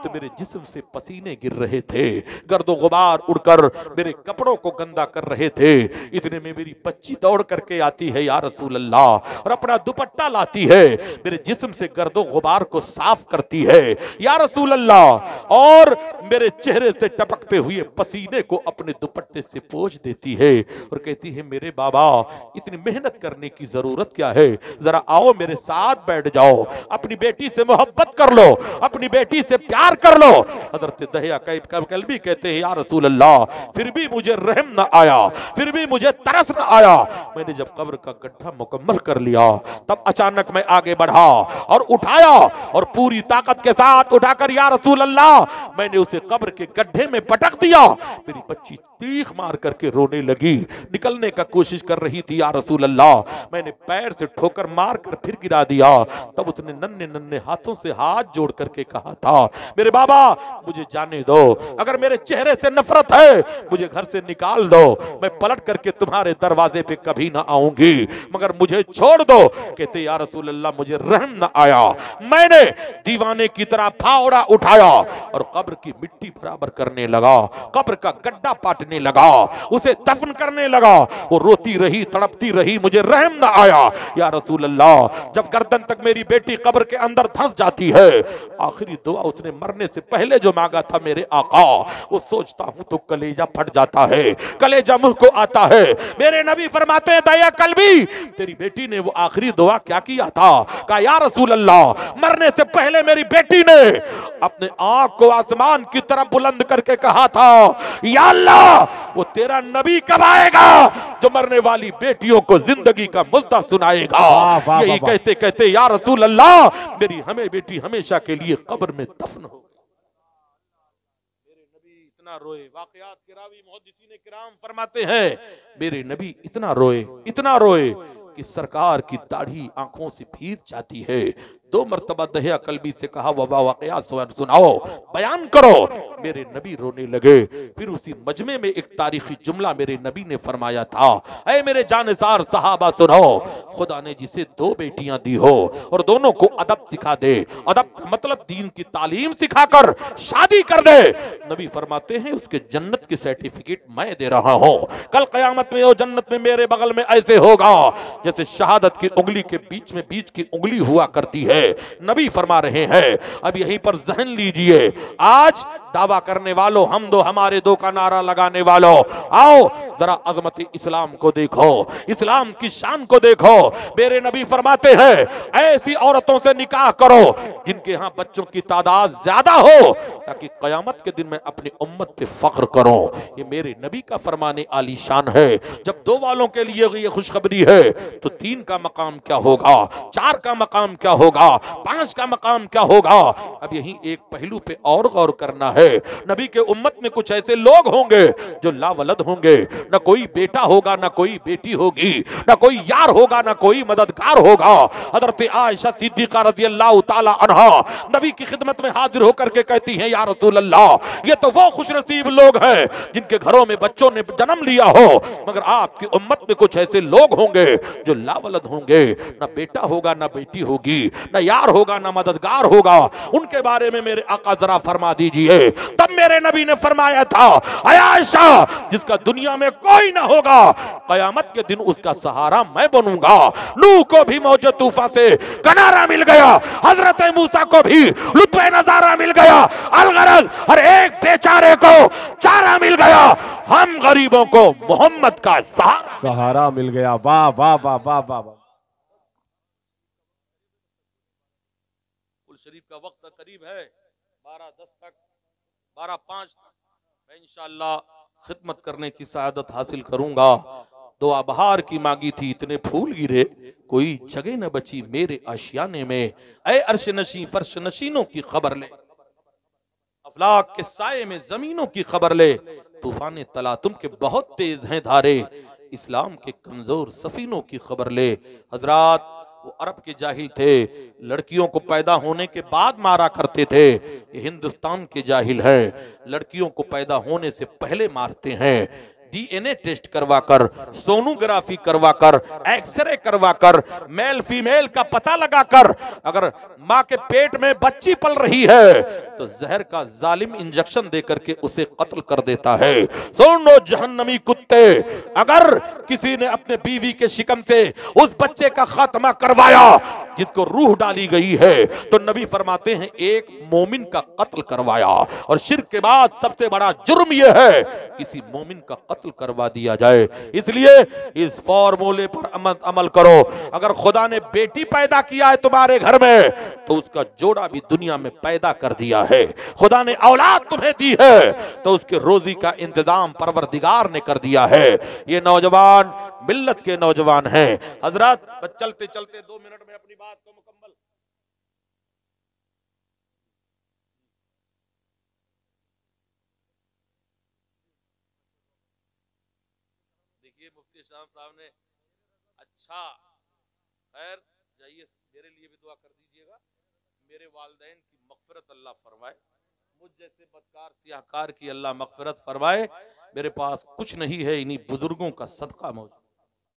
तो मेरे जिस्म से पसीने गिर रहे थे, गर्दो गुबार उड़कर मेरे कपड़ों को गंदा कर रहे थे। इतने में मेरी बच्ची दौड़ करके आती है या रसूल अल्लाह और अपना दुपट्टा लाती है, मेरे जिस्म से गर्दो गुबार को साफ करती है या रसूल अल्लाह, और मेरे चेहरे से टपकते हुए पसीने को अपने दुपट्टे से पोंछ देती है और कहती है मेरे बाबा, इतनी मेहनत करने की जरूरत क्या है, जरा आओ मेरे साथ बैठ जाओ, अपनी बेटी से मोहब्बत कर लो, अपनी बेटी से प्यार कर लो। हजरत दहिया कल्बी कहते हैं या रसूल अल्लाह, फिर भी मुझे रहम न आया, फिर भी मुझे तरस न आया। मैंने जब कब्र का गड्ढा मुकम्मल कर लिया तब अचानक मैं आगे बढ़ा और उठाया और पूरी ताकत के साथ उठाकर या रसूल अल्लाह मैंने उसे कब्र के गड्ढे में पटक दिया। मेरी बच्ची चीख मार करके रोने लगी, निकलने का कोशिश कर रही थी या रसूल अल्लाह, मैंने पैर से ठोकर मार कर फिर गिरा दिया। तब उसने नन्हे नन्हे हाथों से हाथ जोड़ करके कहा था मेरे बाबा मुझे जाने दो, अगर मेरे चेहरे से नफरत है मुझे घर से निकाल दो, मैं पलट करके तुम्हारे दरवाजे पे कभी ना आऊंगी, मगर मुझे छोड़ दो। कहते या रसूल अल्लाह मुझे रहम ना आया, मैंने दीवाने की तरह फावड़ा उठाया और कब्र की मिट्टी बराबर करने लगा, कब्र का गड्ढा पाटने लगा, उसे दफन करने लगा। वो रोती रही, तड़पती रही, मुझे रहम ना आया या रसूल अल्लाह। जब गर्दन तक मेरी बेटी कब्र के अंदर धंस जाती है, आखिरी दुआ उसने मरने से पहले जो मांगा था मेरे आका, वो सोचता हूं तो कलेजा फट जाता है, कलेजा मुंह को आता है। मेरे नबी फरमाते हैं दया कल्बी, तेरी बेटी ने वो आखिरी दुआ क्या किया था? कहा या रसूल अल्लाह, मरने से पहले मेरी बेटी ने अपने आंख को आसमान की तरफ बुलंद करके कहा था या अल्लाह, वो तेरा नबी कब आएगा जो मरने वाली बेटियों को जिंदगी का मुद्दा सुनाएगा। यही कहते कहते या रसूल अल्लाह, मेरी हमें बेटी हमेशा के लिए कब्र में दफन हो। मेरे नबी इतना रोए, वाकयात के रावी मुहद्दिसीन किराम फरमाते हैं मेरे नबी इतना रोए, इतना रोए कि सरकार की दाढ़ी आंखों से भीग जाती है। 2 मरतबा दहिया कल्बी से कहा वबा वाकयात सुनाओ, बयान करो। मेरे नबी रोने लगे। फिर उसी मजमे में एक तारीखी जुमला मेरे नबी ने फरमाया था, ऐ मेरे जानिसार सहाबा सुनो, खुदा ने जिसे 2 बेटियां दी हो और दोनों को अदब सिखा दे, अदब मतलब दीन की तालीम सिखाकर शादी कर दे, नबी फरमाते हैं उसके जन्नत की सर्टिफिकेट मैं दे रहा हूं। कल कयामत में वो जन्नत में मेरे बगल में ऐसे होगा जैसे शहादत की उंगली के बीच में बीच की उंगली हुआ करती है। नबी फरमा रहे हैं, अब यहीं पर जहन लीजिए, आज दावा करने वालों, हम दो हमारे दो का नारा लगाने वालों, आओ जरा अजमत इस्लाम को देखो, इस्लाम की शान को देखो। मेरे नबी फरमाते हैं ऐसी औरतों से निकाह करो जिनके यहाँ बच्चों की तादाद ज्यादा हो, ताकि कयामत के दिन में अपनी उम्मत पे फख्र करो। ये मेरे नबी का फरमाने आली शान है। जब 2 वालों के लिए ये खुशखबरी है तो 3 का मकाम क्या होगा, 4 का मकाम क्या होगा, 5 का मकाम क्या होगा। अब यही एक पहलू पे और गौर करना है। नबी के उम्मत में कुछ ऐसे लोग होंगे जो लावलद होंगे, न कोई बेटा होगा न कोई बेटी होगी, न कोई यार होगा न कोई मददगार होगा। हजरत आयशा सिद्दीका रज़ियल्लाहु ताला अन्हा नबी की खिदमत में हाजिर होकर के कहती हैं या रसूल अल्लाह, ये तो वो खुशनसीब लोग हैं जिनके घरों में बच्चों ने जन्म लिया हो, मगर आपकी उम्मत में कुछ ऐसे लोग होंगे जो लावलद होंगे, न बेटा होगा न बेटी होगी, न यार होगा न मददगार होगा। उनके बारे में मेरे आका जरा फरमा दीजिए। तब मेरे नबी ने फरमाया था, आयशा, जिसका दुनिया में कोई ना होगा, कयामत के दिन उसका सहारा मैं बनूंगा। नूह को भी मौजे तूफा से किनारा मिल गया, हजरत मूसा को भी लुत्फ़े नजारा मिल गया, अलगरज हर एक बेचारे को चारा मिल गया, हम गरीबों को मोहम्मद का सहारा मिल गया। वाह वाह वाह वाह वाह। शरीफ का वक्त करीब है, 12:10 तक, 12:05 तक मैं इंशाअल्लाह खिदमत करने की सआदत हासिल करूंगा। दुआ बहार की मांगी थी, इतने फूल गिरे कोई जगह न बची मेरे आशियाने में। ऐ अर्श नशी फर्श नशीनों की खबर ले, अफलाक के साये में जमीनों की खबर ले। तूफान तलातुम के बहुत तेज हैं धारे, इस्लाम के कमजोर सफीनों की खबर ले। हजरात, वो अरब के जाहिल थे, लड़कियों को पैदा होने के बाद मारा करते थे। ये हिंदुस्तान के जाहिल हैं, लड़कियों को पैदा होने से पहले मारते हैं। डीएनए टेस्ट करवाकर, सोनोग्राफी करवाकर, एक्सरे करवाकर, मेल फीमेल का पता लगाकर, अगर माँ के पेट में बच्ची पल रही है तो जहर का जालिम इंजेक्शन देकर के उसे कत्ल कर देता है। सुनो जहन्नमी कुत्ते, अगर किसी ने अपने बीवी के शिकम से उस बच्चे का खात्मा करवाया जिसको रूह डाली गई है, तो नबी फरमाते हैं एक मोमिन का कत्ल करवाया। और शिर्क के बाद सबसे बड़ा जुर्म यह है किसी मोमिन का कत्ल करवा दिया जाए। इसलिए इस फॉर्मूले पर अमल करो। अगर खुदा ने बेटी पैदा किया है तुम्हारे घर में, तो उसका जोड़ा भी दुनिया में पैदा कर दिया है। खुदा ने औलाद तुम्हें दी है, तो उसके रोजी का इंतजाम परवरदिगार ने कर दिया है। ये नौजवान मिल्लत के नौजवान हैं। हजरत, चलते चलते 2 मिनट में अपनी बात को मुकम्मल। देखिए मुफ्ती साहब ने अच्छा, खैर जाइए, मेरे लिए भी दुआ कर दीजिएगा, मेरे वालिदैन की मग़फ़िरत अल्लाह फरमाए, मुझ जैसे बदकार सियाहकार की अल्लाह मग़फ़िरत फरमाए। मेरे पास कुछ नहीं है, इन्हीं बुजुर्गों का सदका मौजूद।